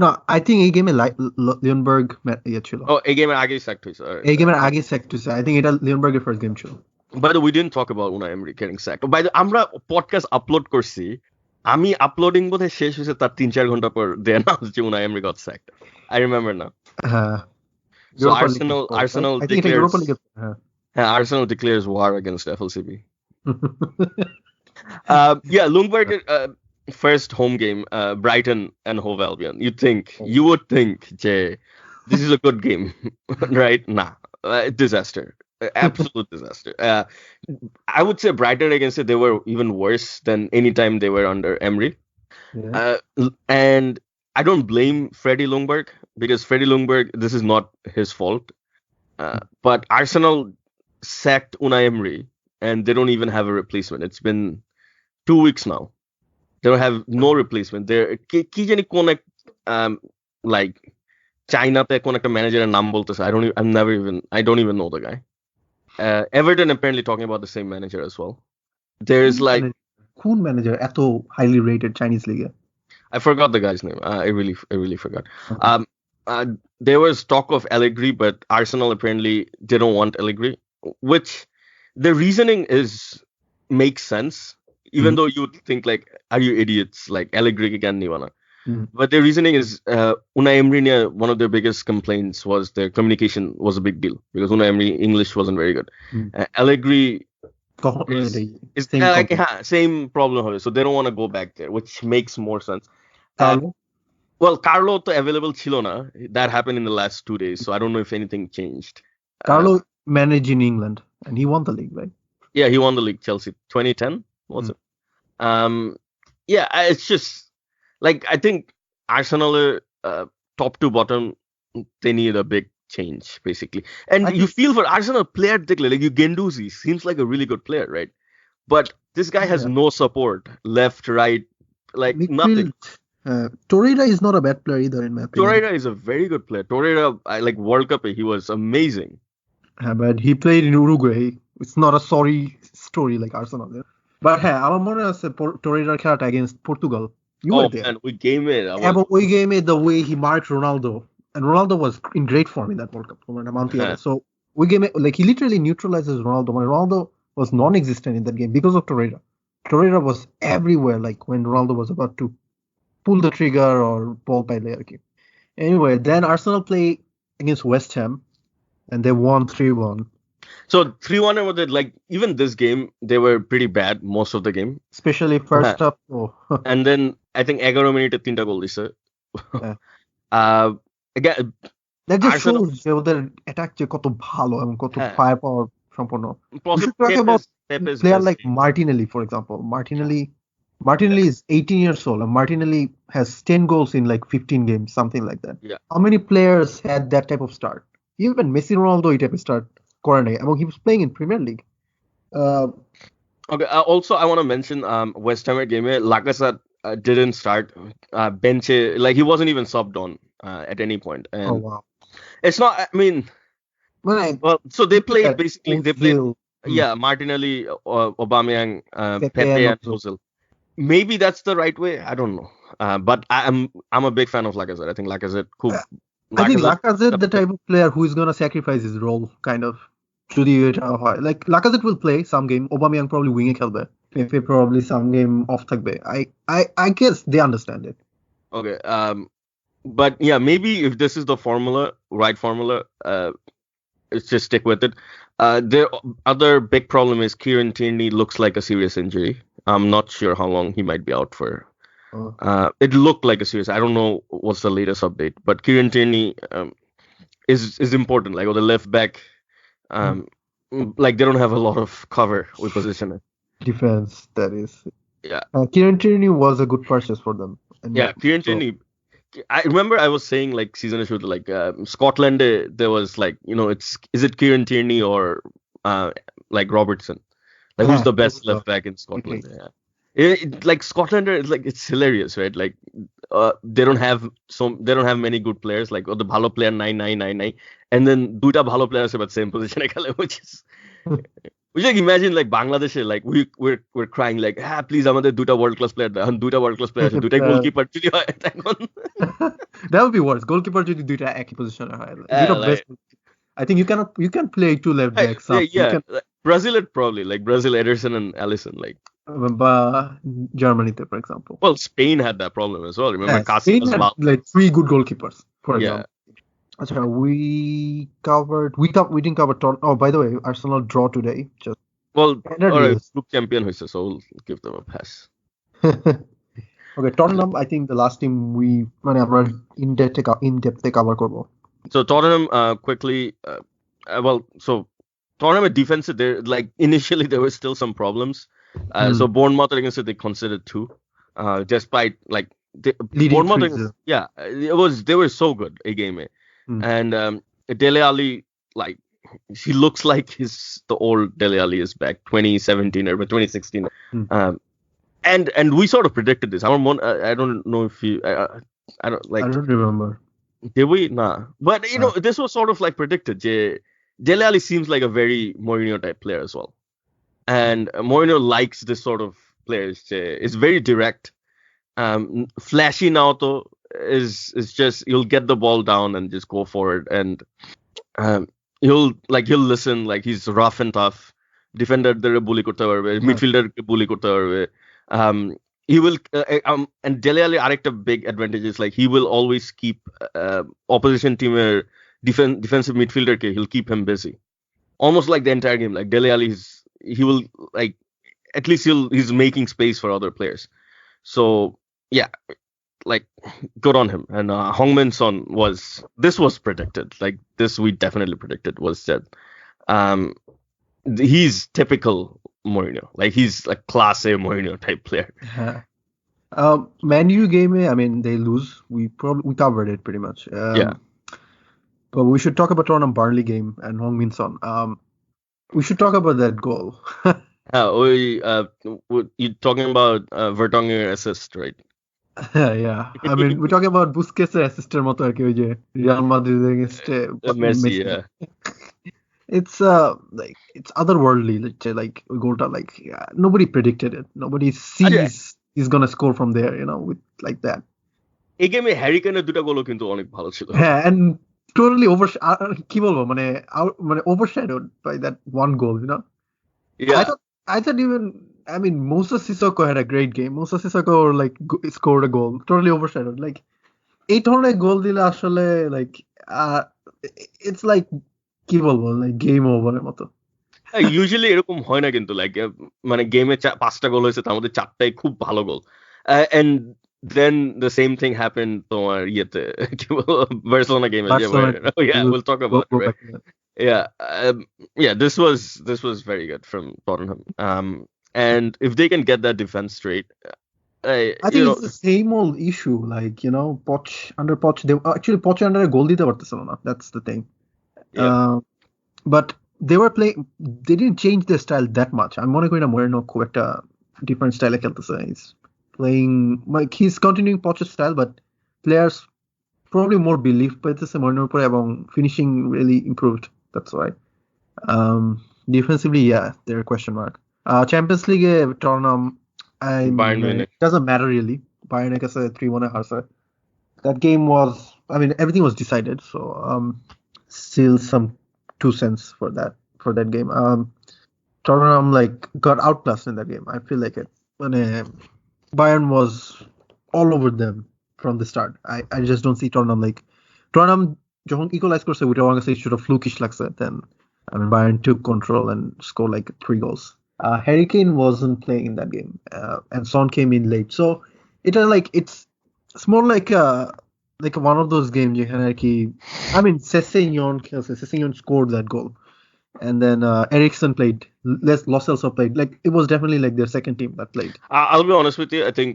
No, I think এই গেমে লিওনবার্গ ছিল। এই গেমের আগে sacked হইছে। এই গেমের আগে sacked হইছে। I think এটা লিওনবার্গের ফার্স্ট গেম ছিল। By the way, we didn't talk about Unai Emery getting sacked. By the আমরা পডকাস্ট আপলোড করছি, আমি আপলোডিং বোধহয় শেষ হয়েছে তার 3-4 ঘন্টা পর they announced যে Unai Emery got sacked. I remember now. So Arsenal declares war against FLCB. Yeah, Ljungberg first home game, Brighton and Hove Albion. You would think, Jay, this is a good game, right? Nah, disaster, absolute disaster. I would say Brighton against it, they were even worse than any time they were under Emery. Yeah. And I don't blame Freddie Ljungberg because Freddie Ljungberg, this is not his fault. But Arsenal sacked Unai Emery and they don't even have a replacement. It's been 2 weeks now. They don't have no replacement. They're কি জানি কোন like চাইনাতে কোন একটা ম্যানেজারের নাম বলতেছে। I don't even know the guy. Everton apparently talking about the same manager as well. There's like কোন manager এত highly rated Chinese league? I forgot the guy's name. I really forgot. Okay. There was talk of Allegri, but Arsenal apparently didn't want Allegri, which the reasoning makes sense, even Mhm. though you think like, are you idiots? Like Allegri again, Nivana. Mhm. But their reasoning is Unai Emery, one of their biggest complaints was their communication was a big deal because Unai Emery English wasn't very good. Mhm. Allegri তখন is এটাই is same like problem. same problem হবে, so they don't want to go back there, which makes more sense. Uh, Carlo, well, Carlo to available ছিল না. That happened in the last 2 days, so I don't know if anything changed. Uh, Carlo managed in England and he won the league, right? yeah, he won the league, Chelsea, 2010 was Mm. it? Um, yeah, it's just like I think Arsenal, top to bottom, they need a big change basically. And I you think feel for Arsenal player, like you Guendouzi seems like a really good player, right? But this guy has yeah, no support, left, right, like nothing. midfield. Torreira is not a bad player either, in my opinion. Torreira is a very good player. Torreira, I like World Cup, he was amazing. But he played in Uruguay. It's not a sorry story like Arsenal. Yeah. But হ্যাঁ আমার মনে আছে Torreira খেলাটা against Portugal. You Oh were there. man, we game it. I was. এবং ওই গেমে the way he marked Ronaldo, and Ronaldo was in great form in that World Cup. তোমার মানতে হবে. So ওই গেমে like he literally neutralizes Ronaldo. When Ronaldo was non-existent in that game because of Torreira. Torreira was everywhere like when Ronaldo was about to pull the trigger or ball পাইলে আর কি. Anyway, then Arsenal play against West Ham and they won 3-1. So 3-1 was it, like even this game they were pretty bad most of the game. Especially first half. Oh. And then I think 11 মিনিটে 3টা গোল দিছে. Yeah. Again, That just Arsenal, shows যে ওদের attack যে কত ভালো এবং কত হ্যাঁ, ফায়ার পাওয়ার সম্পন্ন. We probably should talk about Pepe's player best like game. Martinelli, for example. Martinelli is 18 years old and Martinelli has 10 goals in like 15 games, something like that. Yeah. How many players had that type of start? Even Messi, Ronaldo এই type of start করে নাই. এবং he was playing in Premier League. Okay. Also, I want to mention West Ham game. Lacazette didn't start. Bench, like he wasn't even subbed on at any point. And Oh wow. it's not. I mean, well, so they played basically. They played. Yeah, Martinelli, Aubameyang, Pepe, and Ozil. Maybe that's the right way. I don't know. But I'm a big fan of Lacazette. I think Lacazette cool. I think Lacazette the type of player who is gonna sacrifice his role, kind of. যদি এটা হয় like Lacazette will play some game, Aubameyang probably wing এ খেলবে, Pepe probably some game off থাকবে. I guess they understand it. Okay. But yeah, maybe if this is the right formula, let's just stick with it. The other big problem is Kieran Tierney looks like a serious injury. I'm not sure how long he might be out for. It looked like a serious. I don't know what's the latest update, but Kieran Tierney is important. Like the left back, like they don't have a lot of cover with position. Defense, that is. Yeah. Kieran Tierney was a good purchase for them. Yeah, Kieran Tierney. I remember I was saying like season shoot like Scotland. There was like is it Kieran Tierney or like Robertson? Like who's the best left back in Scotland? Okay. Yeah. Like Scotland is like it's hilarious, right? Like they don't have many good players. Like the bhalo player 9, and then duita bhalo players about same position, which is. Like imagine like Bangladesh, like we're crying like please আমাদের দুটা world class player দাও, দুটা world class player আছে, দুটাই goalkeeper যদি হয় তখন that would be worse. Goalkeeper যদি দুইটা একই পজিশনে হয়, I think you can play two left backs. Yeah, Brazil probably like Brazil, Ederson and Alisson, like Germany, for example. Well, Spain had that problem as well. Remember, Spain had like 3 good goalkeepers, for example. We didn't cover Tottenham. Oh, by the way, Arsenal draw today. Just group champion, so we'll give them a pass. Okay, Tottenham. I think the last team we in-depth cover করব. So Tottenham quickly. So Tottenham defensive. There like initially there were still some problems. So Bournemouth against it, they considered 2. Despite like Bournemouth, they were so good a game. And Dele Alli, like he looks like the old Dele Alli is back, 2017 or 2016. And we sort of predicted this. I don't know if you, I don't remember. Did we? Nah. But this was sort of like predicted. Dele Alli seems like a very Mourinho type player as well, and Mourinho likes this sort of players. It's very direct. flashy now though is just you'll get the ball down and just go for it, and um, he'll listen, like he's rough and tough. Defender dere bully korte parbe, midfielder ke bully korte parbe. He will and Dele Alli arekta big advantage is like he will always keep opposition team defensive midfielder ke, he'll keep him busy almost like the entire game. Like Dele Alli he will like at least he's making space for other players. So yeah, like good on him. And Hong-Min Son this was predicted. Like this we definitely predicted was that he's typical Mourinho. Like he's a class A Mourinho type player. Man U game, I mean they lose. We covered it pretty much. Yeah. But we should talk about Tottenham Burnley game and Hong-Min Son. We should talk about that goal. You're talking about Vertonghen assist, right? Yeah. I mean, we're talking about Busquets' assist moto ar ki oi je Real Madrid against Messi, yeah. It's like it's otherworldly. Like goalta, like nobody predicted it. Nobody sees he's gonna score from there, with like that. এই গেমে Harry কেনের দুটো গোলও কিন্তু অনেক ভালো ছিল। হ্যাঁ, and totally কি বলবো মানে overshadowed by that one goal, Yeah. I thought even, I mean, Moussa Sissoko had a great game. Moussa Sissoko like scored a goal, totally overshadowed. Like 800 goal dile ashole like it's like কি বলবো like game over এর মতো। Usually এরকম হয় না কিন্তু like মানে গেমে 5টা গোল হয়েছে তার মধ্যে 4টাই খুব ভালো গোল, and then the same thing happened তোমার ইয়েতে Barcelona game. Yeah, we'll talk about it, right? Yeah, this was very good from Tottenham. And if they can get that defense straight, I think it's the same old issue. Like Poch under Poch, they actually Poch under a goal dite parteছিল না. That's the thing. But they were playing. They didn't change their style that much. I'm মনে করি না Mourinho খুব একটা different style খেলতেছে. He's playing like he's continuing Poch's style, but players probably more belief পাইতেছে Mourinhoর উপরে এবং finishing really improved. That's why. Defensively, yeah, they're a question mark. Champions League, Tottenham, Bayern Munich. It doesn't matter really. Bayern Munich is a 3-1 harsa. That game was, I mean, everything was decided. So, still some 2 cents for that game. Tottenham like got outclassed in that game. I feel like it. When Bayern was all over them from the start. I just don't see Tottenham যখন equalize করছে ওটা আমার কাছে কিছুটা flukish লাগছে, then I mean Bayern took control and scored like 3 goals. Harry Kane wasn't playing in that game, and Son came in late, so it's more like one of those games যেখানে আর কি I mean Sessegnon scored that goal, and then Eriksen played. Lo Celso played. Like it was definitely like their second team that played. I'll be honest with you. I think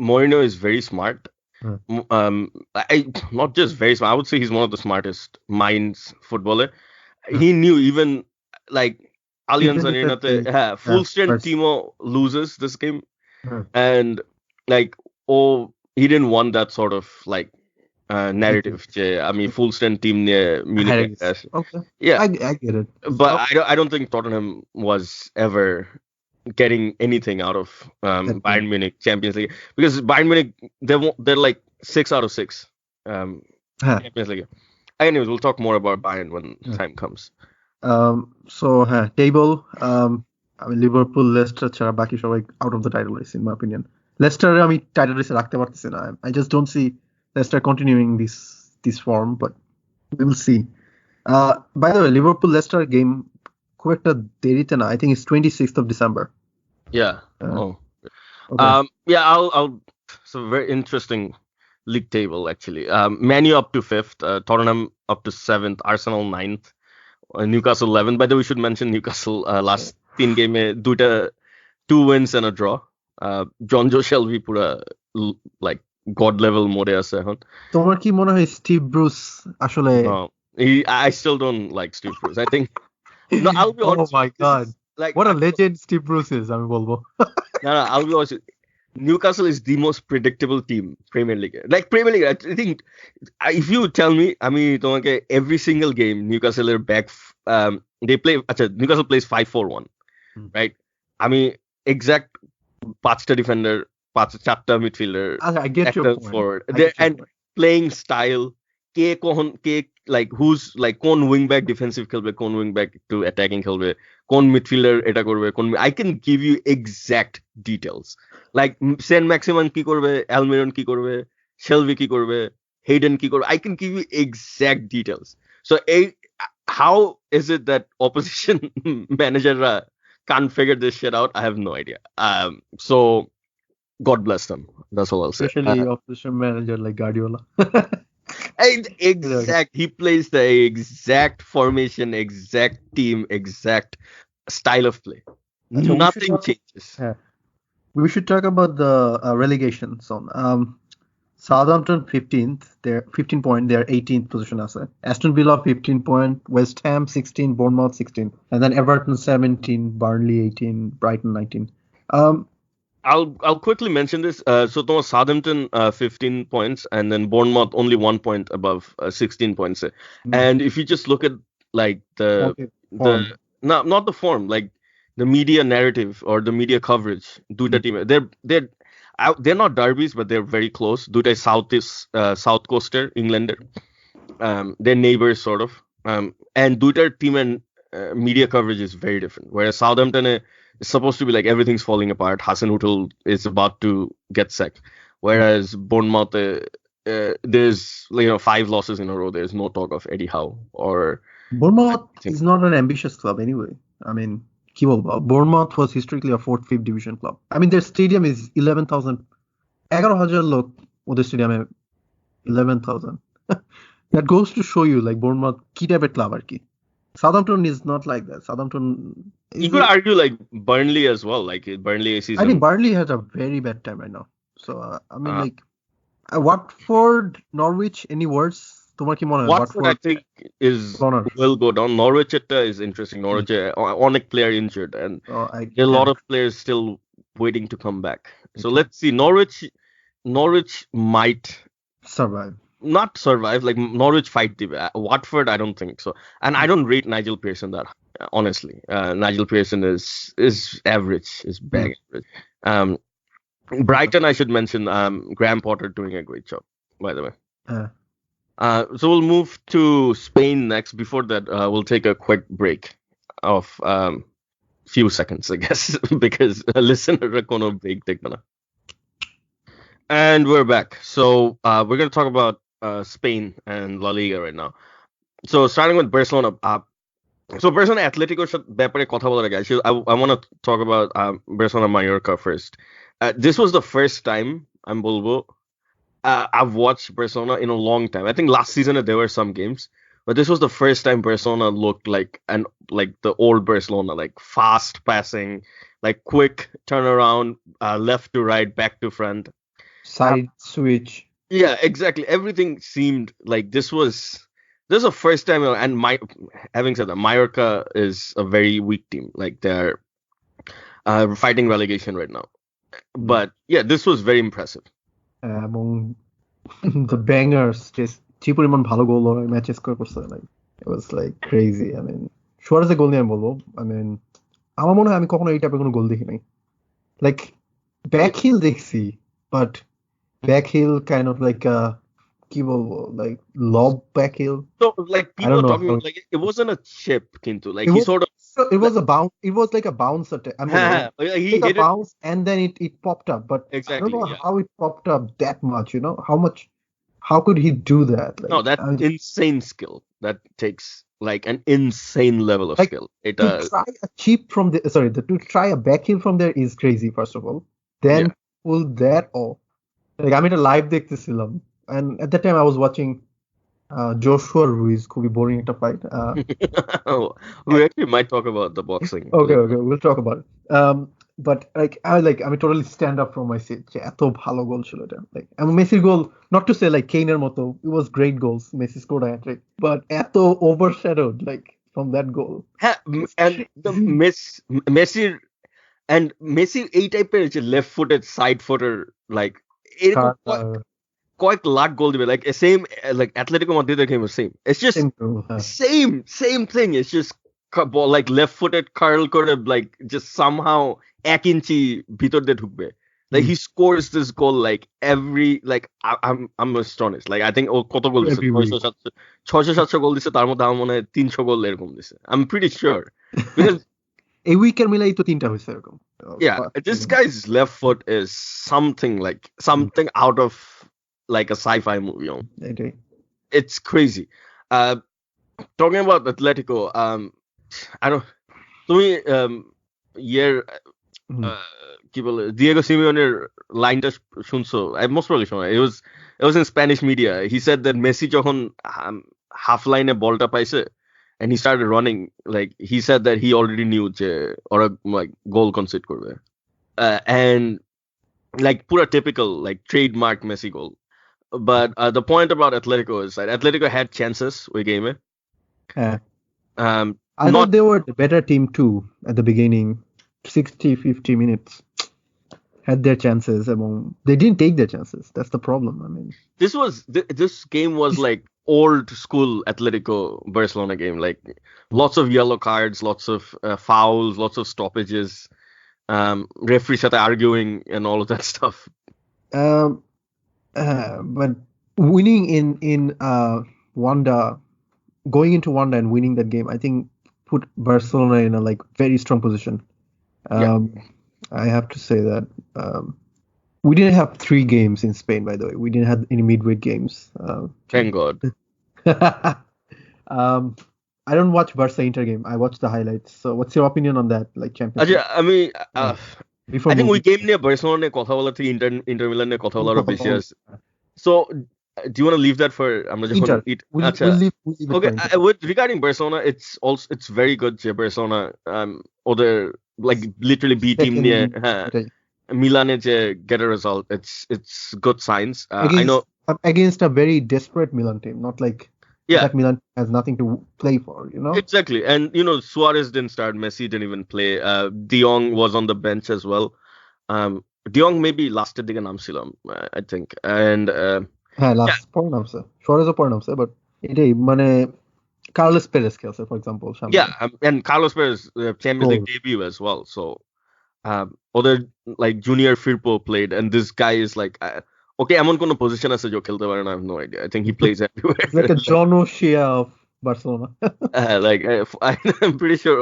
Mourinho is very smart. Not just very smart. I would say he's one of the smartest minds footballer. He knew even like Allianz Arena, full strength Timo loses this game, and like he didn't want that sort of like narrative. I mean, full strength team near Munich. Okay. Yeah, I get it. But I don't think Tottenham was ever getting anything out of Bayern Munich Champions League, because Bayern Munich they're like 6 out of 6 Champions League. Anyways, we'll talk more about Bayern when time comes. So table, I mean Liverpool, Leicester ছাড়া বাকি সবাই out of the title race in my opinion. Leicester আমি title race রাখতে পারতেছি না. I just don't see Leicester continuing this form, but we will see. By the way, Liverpool Leicester game খুব একটা দেরিতে না. I think it's 26th of December. Yeah. Okay. Yeah, I'll it's a very interesting league table actually. Man U up to 5th, Tottenham up to 7th, Arsenal 9th, Newcastle 11th. By the way, we should mention Newcastle last 3 game 2 wins and a draw. John Joe Shelby pura like god level mode আছে এখন। তোমার কি মনে হয় Steve Bruce আসলে I still don't like Steve Bruce. I think no, I'll be honest. Oh my god. Like what a legend Steve Bruce is, আমি বলবো। No, I'll be honest. Newcastle is the most predictable team Premier League. Like Premier League, I think if you tell me, I mean, every single game Newcastle are back. Newcastle plays 5-4-1, right? I mean, exact 5টা defender চারটা midfielder, I get your একটা point. Forward, I get your and point. playing style, K like who's like কোন wing back defensive খেলবে, কোন wing back একটু attacking খেলবে, কোন midfielder এটা করবে, I can give you exact details. Like Saint Maximin কি করবে, অ্যালমিরন কি করবে, শেলভি কি করবে, হেডেন কি করবে, I can give you exact details. So how is it that opposition managerরা can't figure this shit out? I have no idea. So God bless them. That's all I'll say. Especially opposition manager like Guardiola. Exact. He plays the exact formation, exact team, exact style of play. So Nothing changes. We should talk about the relegation zone. Southampton 15th, they're 15 point, they're 18th position as Aston Villa 15 point, West Ham 16, Bournemouth 16, and then Everton 17, Burnley 18, Brighton 19. I'll quickly mention this. So Thomas Southampton 15 points, and then Bournemouth only 1 point above 16 points. And if you just look at like not the form, like the media narrative or the media coverage, দুইটা team, they're not derbies, but they're very close. দুইটাই South Coaster, Englander. They're neighbors sort of. And দুইটার team and media coverage is very different. Whereas Southampton it's supposed to be like everything's falling apart. Hassan Hutel is about to get sacked. Whereas Bournemouth, there's 5 losses in a row. There's no talk of Eddie Howe or Bournemouth is not an ambitious club anyway. I mean, Bournemouth was historically a 4th, 5th division club. I mean, their stadium is 11,000. 11,000 লোক ওদের স্টেডিয়ামে 11,000. That goes to show you like Bournemouth কি টাইপের club আর কি. Southampton is not like that. Southampton. You could argue like Burnley as well. Like Burnley season. I think Burnley has a very bad time right now. So I mean, like Watford, Norwich. Any words? তোমার কি মনে হয়? Watford I think will go down. Norwich is interesting. Norwich অনেক player injured, and there are a lot of players still waiting to come back. So let's see. Norwich might survive. Not survive, like Norwich fight the Watford. I don't think so, and I don't rate Nigel Pearson that honestly. Nigel Pearson is average, is bang average. Brighton, I should mention. Graham Potter doing a great job, by the way. So we'll move to Spain next. Before that, we'll take a quick break of few seconds, I guess, because a listener kono break dekbe na. And we're back. So we're going to talk about Spain and La Liga right now. So starting with Barcelona. So Barcelona Atletico ব্যাপারে কথা বলার আগে I want to talk about Barcelona Mallorca first. This was the first time I've watched Barcelona in a long time. I think last season there were some games, but this was the first time Barcelona looked like the old Barcelona, like fast passing, like quick turnaround, left to right, back to front, side switch. Yeah, exactly. Everything seemed like this was the first time. And having said that, Mallorca is a very weak team. Like they're fighting relegation right now. But yeah, this was very impressive. Among the bangers, just কি পরিমাণ ভালো গোল ওরা ম্যাচে score করছে, like it was like crazy. I mean, সুয়ারেজের গোল নিয়ে আমি বলবো, I mean আমার মনে হয় আমি কখনো এই টাইপের কোনো গোল দেখি নাই. Like back heel দেখছি, but back heel kind of like কি বলবো, like lob back heel. So like people are talking like it wasn't a chip kintu, like it was a bounce. It was like a bounce attack. I mean, he hit a bounce and then it popped up. But exactly, I don't know how it popped up that much. How could he do that? Like, no, that's insane skill. That takes like an insane level of skill. To try a chip from to try a back heel from there is crazy. First of all, then pull that off. Like আমি এটা live দেখতেছিলাম, and at that time I was watching Joshua Ruiz, খুবই boring একটা fight. We actually might talk about the boxing. Okay, we'll talk about it. But আমি totally stand up from my seat. এত ভালো গোল ছিল এটা. Like মেসির গোল, not to say like Kane'er মতো, it was great goals. Messi scored a hat-trick, but এত overshadowed like from that goal. And the Messi এই টাইপের left-footed, side-footer, like কয়েক লাখ গোল দিবে, like same like Atletico Madrid game was same. It's just same thing. It's just like left-footed curl করে like just somehow 1 ইঞ্চি ভিতর দিয়ে ঢুকবে. Like he scores this goal like every like I'm astonished. Like I think কত গোল দিছে every week. 600-700 গোল দিছে তার মধ্যে আমার মনে হয় 300 গোল এরকম দিছে I'm pretty sure because এই উইকের মিলাই তো 3টা হয়েছে এরকম yeah this guy's left foot is something out of like a sci-fi movie এটাই it's crazy talking about Atletico I don't তুমি year কি বলে Diego Simeoneর লাইনটা শুনছো most probably শোনা it was in Spanish media he said that Messi যখন half line এ বলটা পাইছে and he started running like he said that he already knew যে ওরা like goal concede করবে and like pura typical like trademark Messi goal but the point about Atletico is that Atletico had chances with game I thought they were the better team too at the beginning 60-50 minutes had their chances among they didn't take their chances that's the problem I mean this game was like old school Atletico Barcelona game like lots of yellow cards lots of fouls lots of stoppages referees started arguing and all of that stuff but winning in Wanda going into Wanda and winning that game I think put Barcelona in a like very strong position I have to say that we didn't have 3 games in Spain, by the way. We didn't have any midweek games. Thank God. I don't watch Barca Inter game. I watch the highlights. So, what's your opinion on that? Like championship? I mean, I think we game near Barcelona কথা বলা থেকে Inter Milan নিয়ে কথা বলার বেশি আছে. So, do you want to leave that for Inter? We'll leave okay, with regarding Barcelona, it's very good. Barcelona, other like literally B team near Milan get a result. It's good signs. I know against a very desperate Milan team, not like that Milan has nothing to play for, you know. Exactly, and you know Suarez didn't start, Messi didn't even play. De Jong was on the bench as well. De Jong maybe lasted দিকে নামছিল, I think, and last পরে নামছে Suarez পরে নামছে, but এটাই মানে Carlos Perez খেলছে, for example. And Carlos Perez Champions League debut as well. So, other like Junior Firpo played, and this guy is like, okay, এমন কোন position আছে যে খেলতে পারে না, I have no idea. I think he plays everywhere. Like a John O'Shea of Barcelona. Like I'm pretty sure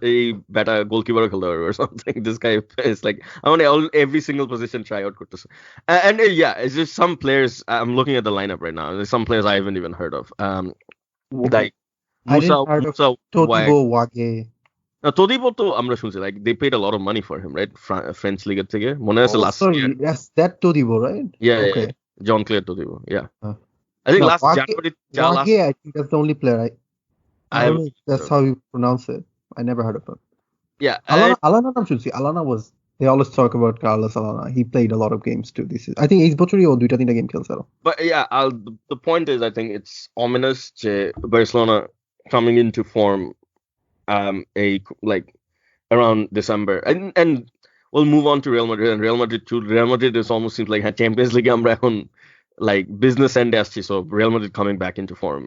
he better goalkeeper খেলতে পারবে or something. This guy is like I want every single position try out করতেছে. And yeah, it's just some players. I'm looking at the lineup right now. There's some players I haven't even heard of. Like Musa Todibo Wage. Now Todibo to আমরা শুনছি like they paid a lot of money for him, right? French league থেকে মনে আছে last year. Yes, that Todibo, right? Yeah, okay. John Claire Todibo, yeah. I think last January. Wage, I think that's the only player I don't know if that's how you pronounce it. I never heard of him. Yeah. Alana নাম শুনছি. Alana was they always talk about Carlos Alana. He played a lot of games too this season. I think এই বছরই ও 2-3 game খেলছে। But yeah, the point is I think it's ominous যে Barcelona coming into form like around December and we'll move on to Real Madrid and Real Madrid too. Real Madrid is almost seems like Champions League আমরা এখন like business end আসছে, so Real Madrid coming back into form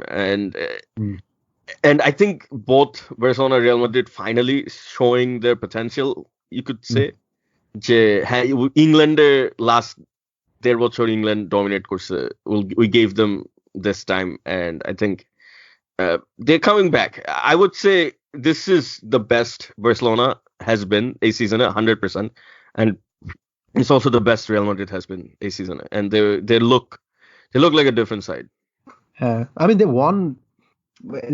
and I think both Barcelona and Real Madrid finally showing their potential, you could say. যে হ্যাঁ ইংল্যান্ডের last 1.5 বছর England dominate করছে, we gave them this time and I think they're coming back. I would say this is the best Barcelona has been a season 100%, and it's also the best Real Madrid has been a season, and they look like a different side. I mean they won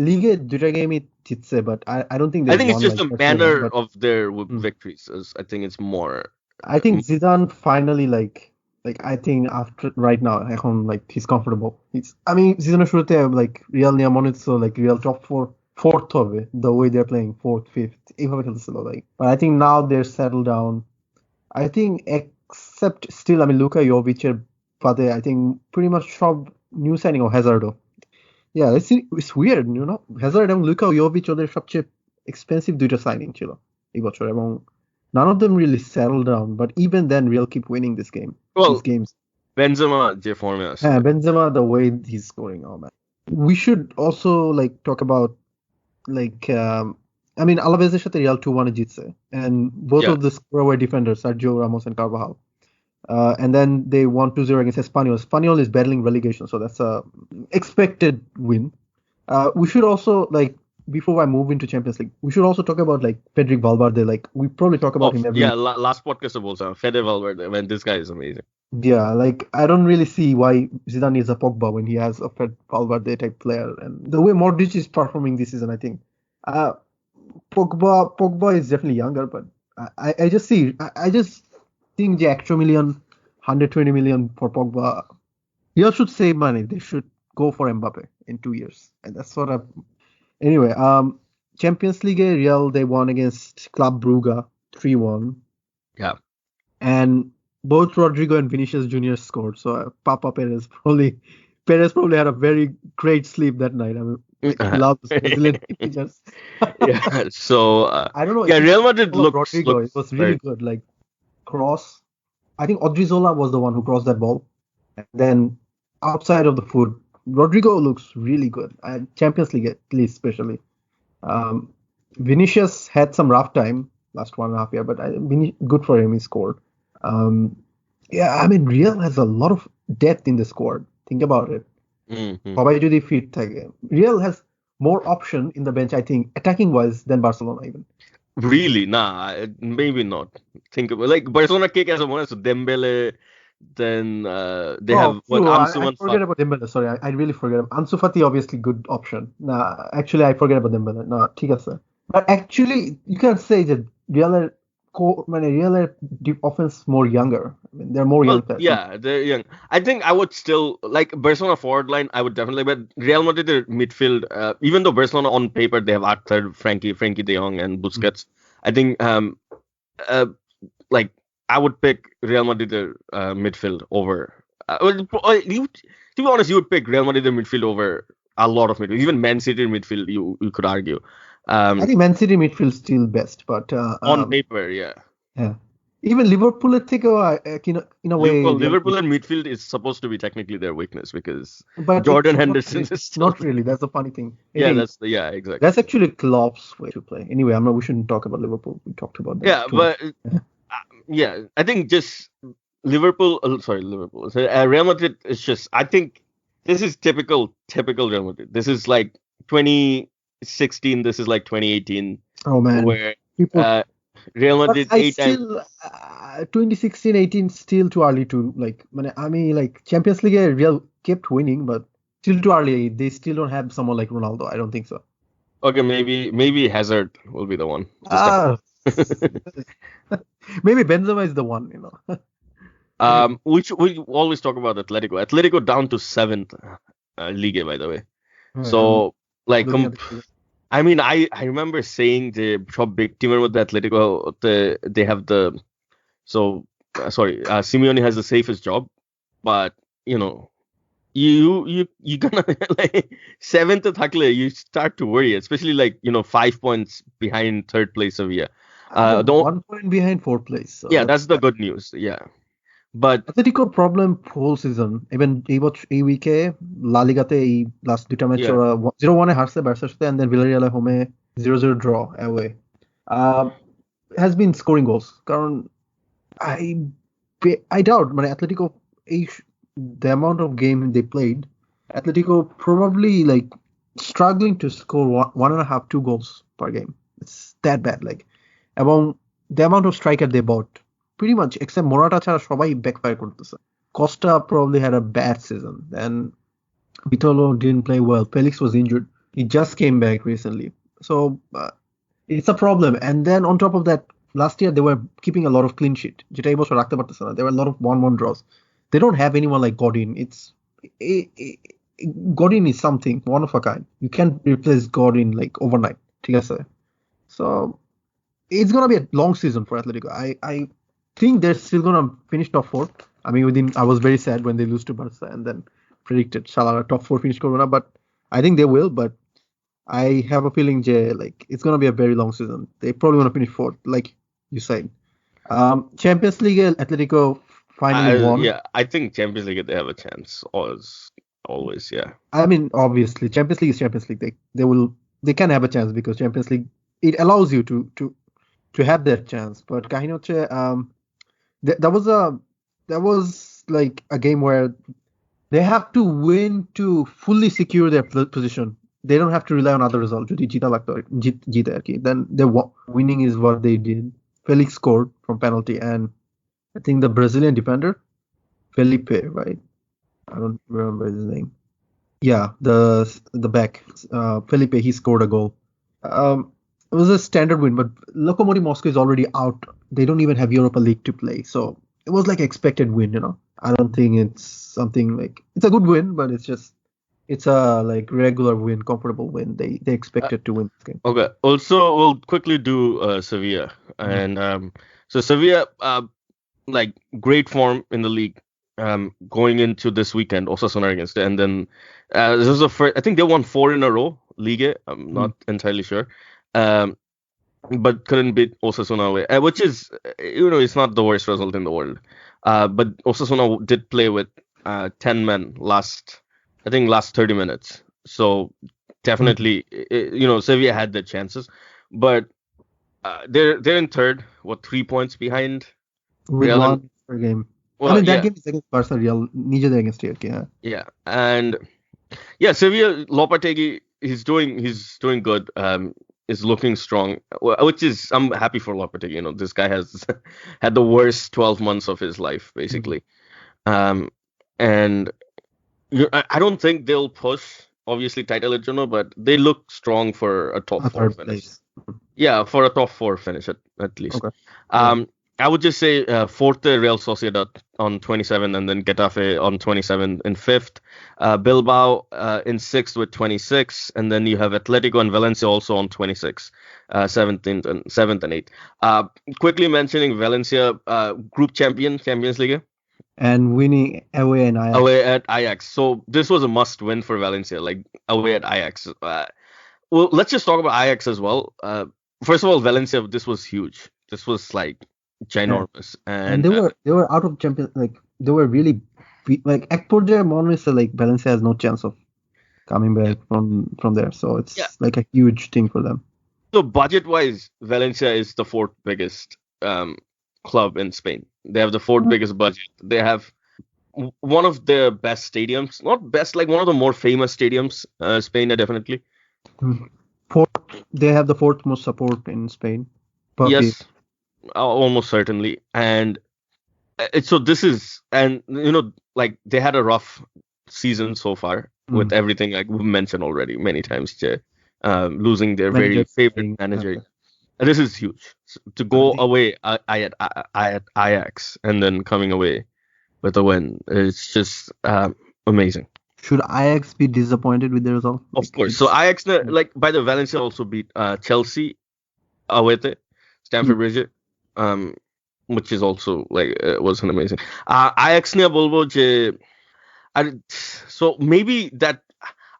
league দুটা গেমই জিতছে, but I don't think I think it's just the manner of their victories. I think it's more. I think Zidane finally like I think after right now এখন like he's comfortable. I mean season শুরুতে like Real নিয়ে মনে হচ্ছে like Real top 4th হবে, the way they're playing 4th 5th এইভাবে খেলতেছিল like, but I think now they're settled down. I think except still I mean Luka Jovic এর বাদে I think pretty much সব new signing of Hazard. Yeah, it's weird, you know. Hazard এবং Luka Jovic ওদের সবচেয়ে expensive দুইটা signing ছিল এই বছর, এবং none of them really settled down, but even then Real keep winning these games. Benzema যে ফর্মে আছে. Benzema, the way he's scoring, oh man. We should also like talk about like I mean Alaves এর সাথে Real 2-1 জিতছে, and both of the scorer were defenders, Sergio Ramos and Carvajal. And then they won 2-0 against Espanyol. Espanyol is battling relegation, so that's a expected win. We should also, like, before I move into Champions League, we should also talk about like Federic Valverde. Like, we probably talk about him every. Yeah, last podcast also Fede Valverde. Man, this guy is amazing. Yeah, like I don't really see why Zidane needs a Pogba when he has a Fed Valverde type player, and the way Modric is performing this season, I think. Pogba is definitely younger, but I just think the extra million, 120 million for Pogba. Real should save money. They should go for Mbappe in 2 years, and that's what I've. Anyway, Champions League Real they won against Club Brugge 3-1. Yeah. And both Rodrigo and Vinicius Junior scored. So Papa Perez probably had a very great sleep that night. I mean, he loves Brazilian teenagers. Yeah. So I don't know. Yeah, Real Madrid Rodrigo. It was really good. Like cross. I think Odriozola was the one who crossed that ball. And then outside of the foot, Rodrigo looks really good. And Champions League at least, especially. Vinicius had some rough time last 1.5 years, but good for him. He scored. Yeah, I mean, Real has a lot of depth in the squad. Think about it. সবাই যদি fit থাকে, Real has more option in the bench, I think, attacking wise than Barcelona even. Really? Nah, maybe not. Think about like Barcelona kick as a one, so Dembele. Then they have what Ansu I forget about Dembele. Sorry, I really forget. Ansu Fati obviously good option. Nah, actually I forget about Dembele. No, ঠিক আছে. But actually you can say that Real offense more younger. I mean, they're more young players. Yeah, they're young. I think I would still like Barcelona forward line. I would definitely, but Real Madrid their midfield. Even though Barcelona on paper they have Arthur, Frankie De Jong, and Busquets. I think like I would pick Real Madrid their midfield over. To be honest, you would pick Real Madrid their midfield over a lot of midfield. Even Man City midfield, you could argue. I think Man City midfield is still best, but on paper, yeah. Even Liverpool in a way. Liverpool and midfield is supposed to be technically their weakness because Jordan Henderson is still... not really. That's the funny thing. Exactly. That's actually Klopp's way to play. Anyway, we shouldn't talk about Liverpool. We talked about that. Yeah, but I think just Liverpool. So, Real Madrid is just. I think this is typical Real Madrid. This is like 2016. This is like 2018. Oh man, where Real Madrid 2016-18 still too early to like. I mean, like Champions League, Real kept winning, but still too early. They still don't have someone like Ronaldo. I don't think so. Okay, maybe Hazard will be the one. Maybe Benzema is the one, Which we always talk about Atletico. Atletico down to 7th Liga, by the way. So like, I mean, I remember saying the big team with the Atletico. They have the Simeone has the safest job, but you gonna like 7th থাকলে you start to worry, especially like 5 points behind 3rd place Sevilla. 1 point behind 4th place. So yeah, that's the good news. Yeah, but Atletico problem whole season. Even এই week-এ La Liga-তে এই last 2টা match ওরা 0-1 হারছে বার্সার সাথে, and then Villarreal home 0-0 draw away. Has been scoring goals. কারণ I doubt Atletico the amount of game they played, Atletico probably like struggling to score 1.5-2 goals per game. It's that bad. Like, among the amount of striker they bought, pretty much except Morata ছাড়া সবাই backfire করতেছে. Costa probably had a bad season. Then Vitolo didn't play well. Felix was injured. He just came back recently. So it's a problem. And then on top of that, last year they were keeping a lot of clean sheet. যেটা এই বছর রাখতে পারতেছে না. There were a lot of 1-1 draws. They don't have anyone like Godin. Godin is something, one of a kind. You can't replace Godin like overnight. So it's gonna be a long season for Atletico. I think they're still gonna finish top 4. I mean, I was very sad when they lose to Barca and then predicted Salah top 4 finish Corona, but I think they will. But I have a feeling, like it's gonna be a very long season. They probably wanna finish 4th, like you said. Champions League, Atletico finally won. Yeah, I think Champions League they have a chance. Always, yeah. I mean, obviously, Champions League is Champions League. They can have a chance because Champions League it allows you to have that chance. But kahini hocche, that was like a game where they have to win to fully secure their position. They don't have to rely on other results. যদি জিতা লাগতো জিতে আর কি. Then the winning is what they did. Felix scored from penalty, and I think the Brazilian defender Felipe, right? I don't remember his name. Yeah, the back Felipe, he scored a goal. It was a standard win, but Lokomotiv Moscow is already out. They don't even have Europa League to play, so it was like expected win. I don't think it's something like it's a good win, but it's a like regular win, comfortable win. They expected to win this game. Okay. Also, we'll quickly do Sevilla, and so Sevilla, like great form in the league, going into this weekend, Osasuna against it, and then this was the first. I think they won 4 in a row, Ligue. I'm not entirely sure, but couldn't beat Osasuna away, which is it's not the worst result in the world. But Osasuna did play with 10 men last 30 minutes. So definitely, Sevilla had their chances, but they're in third, 3 points behind with Real. One per game. Well, I mean, that game is against Barca, Real. Nije against Real. Yeah, and Sevilla, Lopetegui, he's doing good. Is looking strong, which is I'm happy for Lopetegui. This guy has had the worst 12 months of his life, basically. And I don't think they'll push, obviously, title, but they look strong for a top 4 finish. Yeah, for a top 4 finish at least. Okay. I would just say fourth Real Sociedad on 27, and then Getafe on 27 in fifth. Bilbao in sixth with 26, and then you have Atletico and Valencia also on 26, 7th and 8th. Quickly mentioning Valencia, group Champions League. And winning away at Ajax. So this was a must win for Valencia, like away at Ajax. Well, let's just talk about Ajax as well. First of all, Valencia, this was huge. This was like ginormous, and they were out of Champions. Like they were really like Ekporje Monris, like Valencia has no chance of coming back from there. So it's like a huge thing for them. So budget wise, Valencia is the 4th biggest club in Spain. They have the 4th biggest budget. They have one of the best stadiums, not best, like one of the more famous stadiums. Spain, definitely. They have the 4th most support in Spain. Yes, almost certainly. And so this is, and like they had a rough season so far with everything like we mentioned already many times, losing their very favorite manager. This is huge. To go away at Ajax and then coming away with a win, it's just amazing. Should Ajax be disappointed with the result? Of course. So Ajax, like by the Valencia also beat Chelsea away at Stamford Bridge, which is also like was an amazing. Ajax ne bolbo je, so maybe that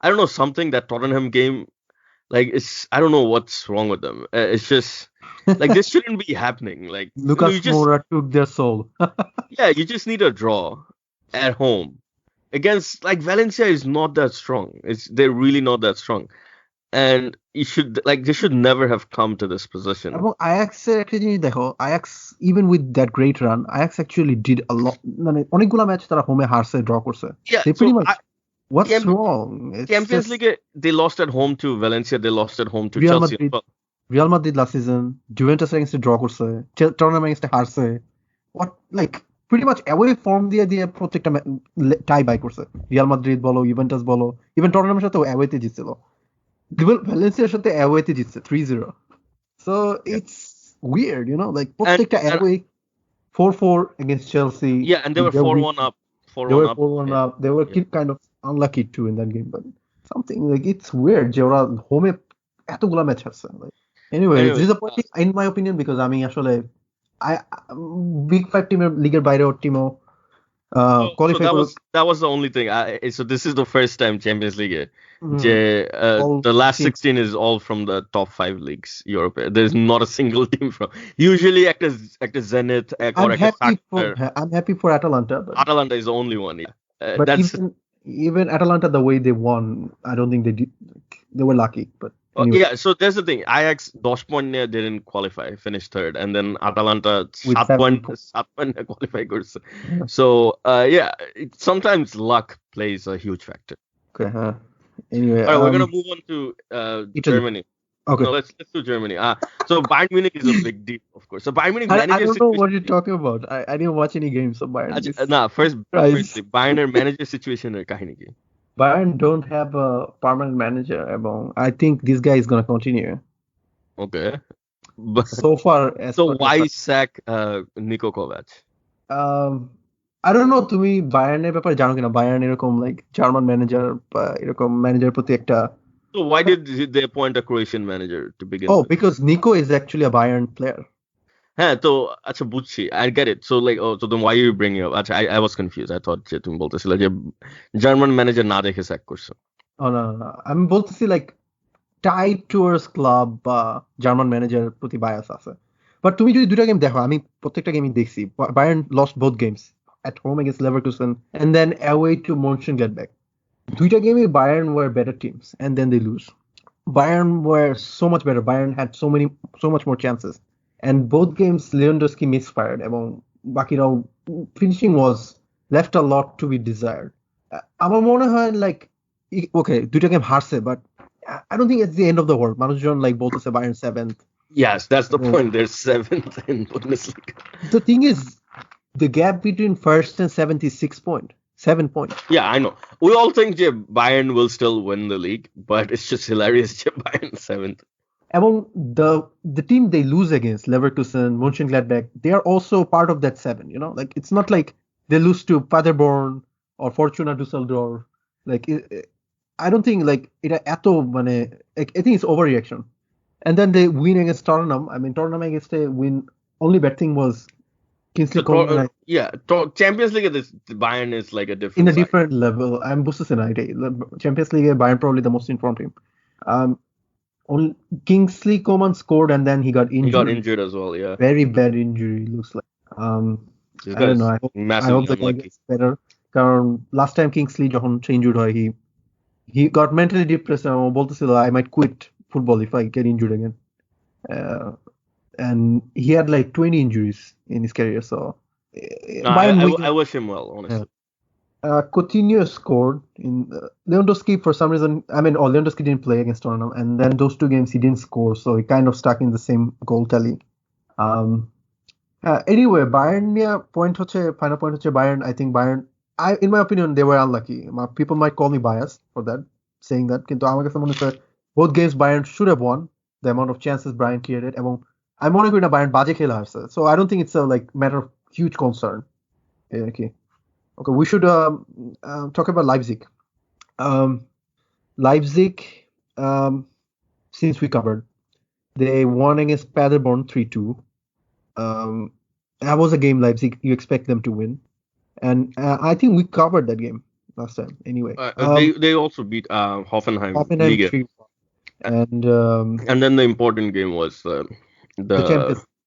I don't know, something that Tottenham game. Like I don't know what's wrong with them. It's just like this shouldn't be happening. Like Lucas Moura took their soul. Yeah, you just need a draw at home against like Valencia is not that strong. They're really not that strong, and they should never have come to this position. Ajax actually Ajax even with that great run, Ajax actually did a lot. অনেকগুলা match তারা হোমে হারছে, draw করছে. They pretty much. What's wrong? Champions League, they lost at home to Valencia. They lost at home to Chelsea. Real Madrid last season, Juventus against draw করছে, Tottenham against হারছে. What like pretty much away form দিয়ে প্রত্যেকটা টাই by করছে. Real Madrid বলো, Juventus বলো, even Tottenham এর সাথে away তে জিতছিল. Valenciaর সাথে away তে জিতছে 3-0. So it's weird, like প্রত্যেকটা away 4-4 against Chelsea. Yeah, and they were 4-1 up. 4-1 up. They were kind of unlucky too in that game, but something like it's weird. Jora home এতগুলা match হারছে. Anyway, it's disappointing in my opinion because I mean আসলে big 5 টিমের লিগের বাইরেও টিমও qualify. So that was the only thing. So this is the first time Champions League. The last 16 is all from the top 5 leagues Europe. There's not a single team from. Usually, act as Zenit or I'm happy for Atalanta. But Atalanta is the only one. Yeah. But even Atalanta, the way they won, I don't think they did. They were lucky, but Anyway, Yeah, so there's the thing. Ajax 10 point নিয়ে didn't qualify, finished third, and then Atalanta with 7 7 point points. 7 point নিয়ে qualify করছে. Yeah. So yeah, sometimes luck plays a huge factor. Okay. Anyway, All right, we're gonna move on to Italy. Germany. Okay. No, let's do Germany. So Bayern Munich is a big deal, of course. So Bayern Munich I manager don't know what situation. you're talking about. I didn't watch any games of Bayern. Nah, Christ. firstly, Bayern manager situation এর কাহিনী কি? Bayern don't have a permanent manager. I think this guy is gonna continue. Okay. But, So far, as so per why sack Niko Kovac? I don't know, তুমি বায়ার্নের ব্যাপারে জানো কিনা? Bayern এরকম like German manager বা এরকম manager প্রতি একটা So why did they appoint a Croatian manager to begin with? because Nico is actually a Bayern player. হ্যাঁ তো আচ্ছা বুঝছি, I get it. So like so then why are you bringing up? আচ্ছা I was confused. I thought যে তুমি বলতেছিলে যে German manager না দেখে স্যাক করছে. No. আমি বলতেছি লাইক টাইড টুয়ার্ডস ক্লাব বা জার্মান ম্যানেজার প্রতি বায়াস আছে। বাট তুমি যদি দুটা গেম দেখো, আমি প্রত্যেকটা গেমই দেখছি। Bayern lost both games at home against Leverkusen and then away to Mönchengladbach. দুইটা গেমে Bayern were better teams and then they lose. Bayern were so much better. Bayern had so much more chances. And both games Lewandowski misfired এবং বাকিরাও finishing was left a lot to be desired. আমার মনে হয় like okay দুইটা game হারছে but I don't think it's the end of the world. মানুষজন like বলতেছে Bayern 7th. Yes, that's the point. They're 7th in Bundesliga. The thing is the gap between first and 7th is 7 points. Yeah, I know. We all think Bayern will still win the league, but it's just hilarious. Bayern 7th. Among the team they lose against, Leverkusen, Mönchengladbach, they are also part of that 7. You know, like it's not like they lose to Paderborn or Fortuna Düsseldorf. Like I don't think like it eto mane. I think it's overreaction. And then they win against Tottenham. I mean, Tottenham against a win. Only bad thing was Kingsley Coman. Champions League the Bayern is like a different in a side. different level. I'm boosted in idea. Champions League Bayern probably the most informed team. Only Kingsley Coman scored and then he got injured. He got injured as well. Yeah. Very bad injury looks like. I don't know. I hope the guy gets better. কারণ last time Kingsley যখন injured হয়, he got mentally depressed and বলতেছিল I might quit football if I get injured again. And he had like 20 injuries in his career, so I wish him well, honestly. Coutinho scored in Lewandowski for some reason. I mean, Lewandowski didn't play against Tottenham, and then those two games he didn't score, so he kind of stuck in the same goal tally. Anyway, Bayern final point হচ্ছে Bayern. I think Bayern. In my opinion, they were unlucky. People might call me biased for that, saying that. কিন্তু আমার কাছে মনে হচ্ছে both games Bayern should have won. The amount of chances Bayern created, এবং আমি মনে করি না Bayern বাজে খেলা হারছে. So I don't think it's a like matter of huge concern. Okay, we should talk about Leipzig. Leipzig, since we covered, they won against Paderborn 3-2. That was a game Leipzig you expect them to win, and I think we covered that game last time. Anyway, they also beat Hoffenheim 3-1. And then the important game was the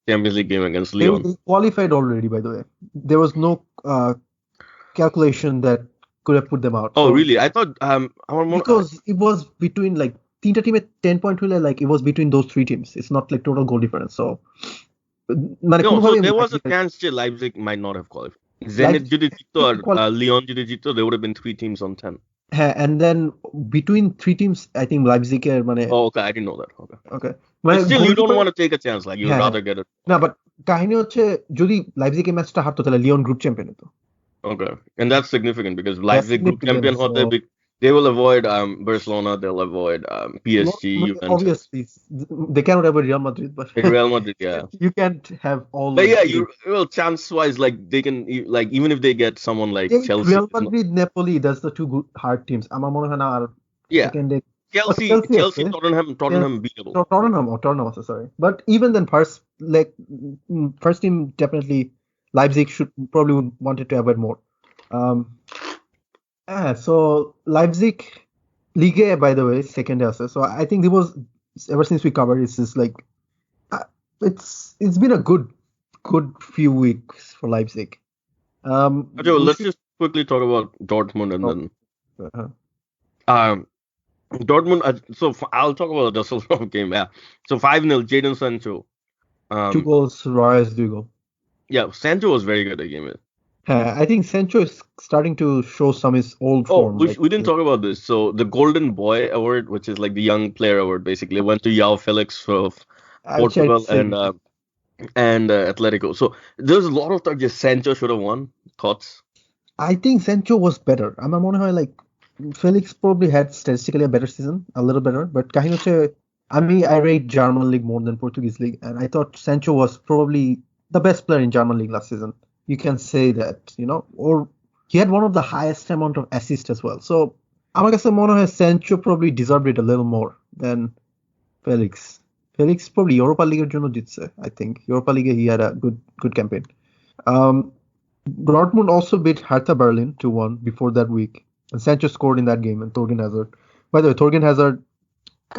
Champions League game against Lyon. They qualified already, by the way. There was no calculation that could have put them out. Oh, really? I thought because it was between like তিনটা টিমে 10 point হলে like it was between those three teams. It's not like total goal difference. So so there was a chance that Leipzig might not have qualified. Zenit যদি জিততো আর Lyon যদি জিততো, there would have been 3 teams on 10. And then between 3 teams, I think Leipzig এর মানে Oh, okay, I didn't know that. Okay. But still, you don't want to take a chance. Like you'd rather get it. No, but কাহিনী হচ্ছে যদি Leipzig এই ম্যাচটা হারতো তাহলে Lyon group champion হতো. Okay, and that's significant because Leipzig group champion হতে they will avoid Barcelona, they'll avoid PSG, Juventus. Obviously, they cannot avoid Real Madrid, but Real Madrid, yeah. You can't have all. But yeah, chance-wise, like they can, like even if they get someone like Chelsea, Real Madrid, Napoli, that's the two good hard teams. আমার মনে হয় না আর Chelsea, Tottenham beatable. Tottenham, sorry. But even then, first team definitely Leipzig should probably wanted to avoid more. So Leipzig Liga, by the way, second also. So I think it was ever since we covered, it's just like it's been a good few weeks for Leipzig. Okay, let's just quickly talk about Dortmund and then. Dortmund. I'll talk about the Düsseldorf game. Yeah. So 5-0, Jadon Sancho. 2 Um, goals, Rice 2 goals. yeah, Sancho was very good at game. I think Sancho is starting to show some his old Oh, form. we didn't talk about this. So the Golden Boy Award, which is like the Young Player Award, basically went to João Felix of Which I'd Portugal say and Atletico. So there's a lot of talk just Sancho should have won. Thoughts? I think Sancho was better. আমার মনে হয় like Felix probably had statistically a better season, a little better, but কাহিনী হচ্ছে I rate German league more than Portuguese league, and I thought Sancho was probably the best player in German league last season. You can say that, or he had one of the highest amount of assists as well. So আমার কাছে মনে হয় Sancho probably deserved it a little more than Felix. Felix probably Europa League এর জন্য জিতছে, I think. Europa League he had a good campaign. Um, Dortmund also beat Hertha Berlin 2-1 before that week. And Sancho scored in that game and Thorgan Hazard. By the way, Thorgan Hazard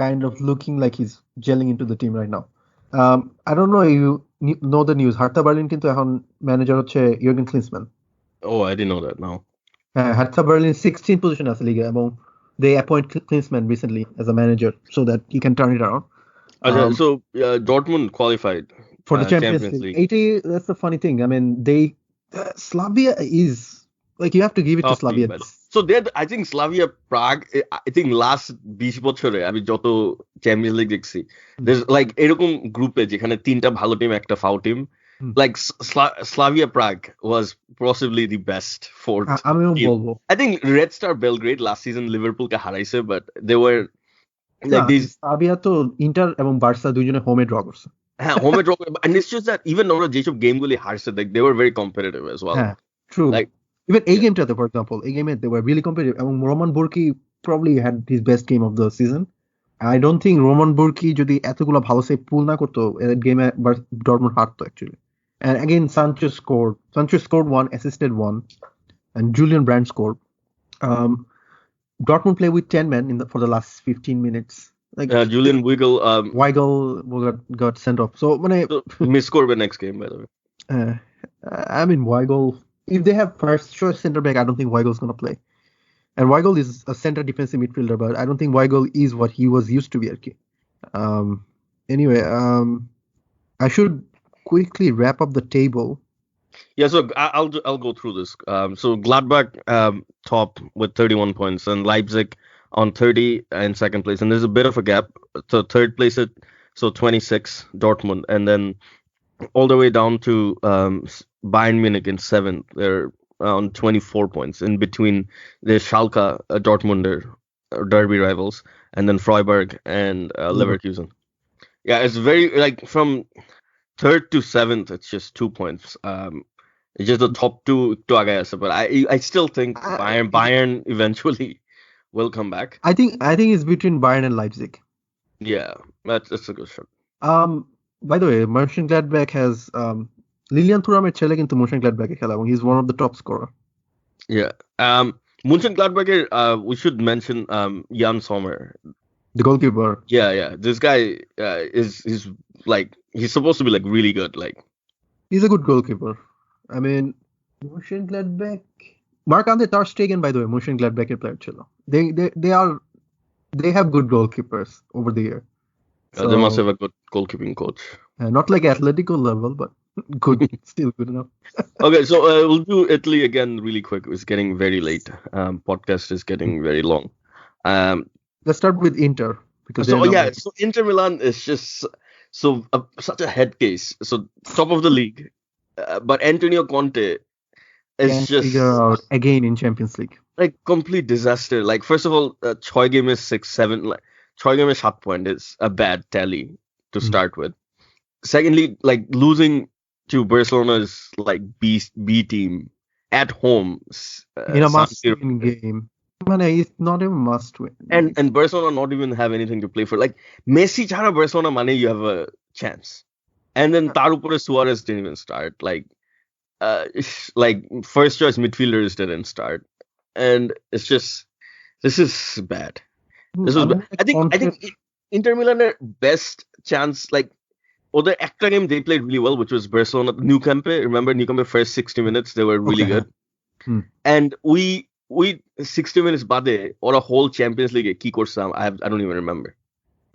kind of looking like he's gelling into the team right now. I don't know if you know the news. Hertha Berlin কিন্তু এখন manager হচ্ছে Jürgen Klinsmann. Oh, I didn't know that now. Hertha Berlin 16th position আছে লিগে এবং they appoint Klinsmann recently as a manager so that he can turn it around. So Dortmund qualified For the Champions League. 80, that's the funny thing. I mean, Slavia is like you have to give it to Slavia. So I think Slavia Prague, I think last 20 বছরে আমি যত champions league দেখছি, there's like এরকম গ্রুপে যেখানে তিনটা ভালো team একটা ফাউ team, like Slavia Prague was possibly the best fourth. আমিও বলবো। I think Red Star Belgrade last season লিভারপুলকে হারাইছে, but they were like these. Slavia তো ইন্টার এবং বার্সা দুইজনে হোমে ড্র করছে। হ্যাঁ, হোমে draw, and it's just that even ওরা যেসব গেমগুলি হারছে, like they were very competitive as well. True. Like even a game টাতে, for example, a game they were really competitive. এবং Roman Burki probably had his best game of the season. I don't think Roman Burki যদি এতগুলো ভালো save পুল না করতো, that game Dortmund হারতো actually. And again, Sancho scored 1, assisted 1, and Julian Brandt scored. Dortmund played with 10 men for the last 15 minutes. Like Julian Weigl got sent off. So miss করবে next game, by the way. I mean, Weigl, if they have first choice center back, I don't think Weigel's gonna play. And Weigl is a center defensive midfielder, but I don't think Weigl is what he was used to be. Anyway, I should quickly wrap up the table. Yeah, so I'll go through this. So Gladbach top with 31 points, and Leipzig on 30 and second place, and there's a bit of a gap. So third place at 26 Dortmund, and then all the way down to Bayern Munich in seventh. They're on 24 points. In between, there's Schalke, Dortmunder, derby rivals, and then Freiburg and Leverkusen. Yeah, it's very like from third to seventh, it's just 2 points. It's just the top two to Agayasa, but I still think Bayern eventually will come back. I think it's between Bayern and Leipzig. Yeah, that's a good shot. By the way, Mönchengladbach has Lilian Thuram's ছেলে কিন্তু Mönchengladbach-এ খেলা এবং he's one of the top scorer. Yeah. Mönchengladbach, we should mention Jan Sommer, the goalkeeper. Yeah. This guy is like he's supposed to be like really good. Like he's a good goalkeeper. I mean, Mönchengladbach. Marc-Andre ter Stegen, by the way, Mönchengladbach-এর player ছিল. They have good goalkeepers over the year. So, they must have a good goalkeeping coach. Not like Atletico level, but good, still good enough. Okay, so we'll do Italy again really quick. It's getting very late. Podcast is getting very long. Let's start with Inter. So Inter Milan is just such a head case. So top of the league, but Antonio Conte is just figure out again in Champions League. Like complete disaster. Like first of all, Choi game is 6-7. Like Choi game is 7 point is a bad tally to start with. Secondly, like losing to Barcelona's like B team at home in a must-win game. Man, it's not a must-win. And Barcelona not even have anything to play for. Like Messi chara Barcelona mane you have a chance. And then Tarupore Suarez didn't even start. Like first choice midfielders didn't start. And it's just this is bad. I think Inter Milan's best chance, like the extra game they played really well, which was Barcelona Nou Camp. Remember Nou Camp first 60 minutes they were really good. And ওই 60 minutes বাদে ওরা whole Champions League কি করছে I don't even remember.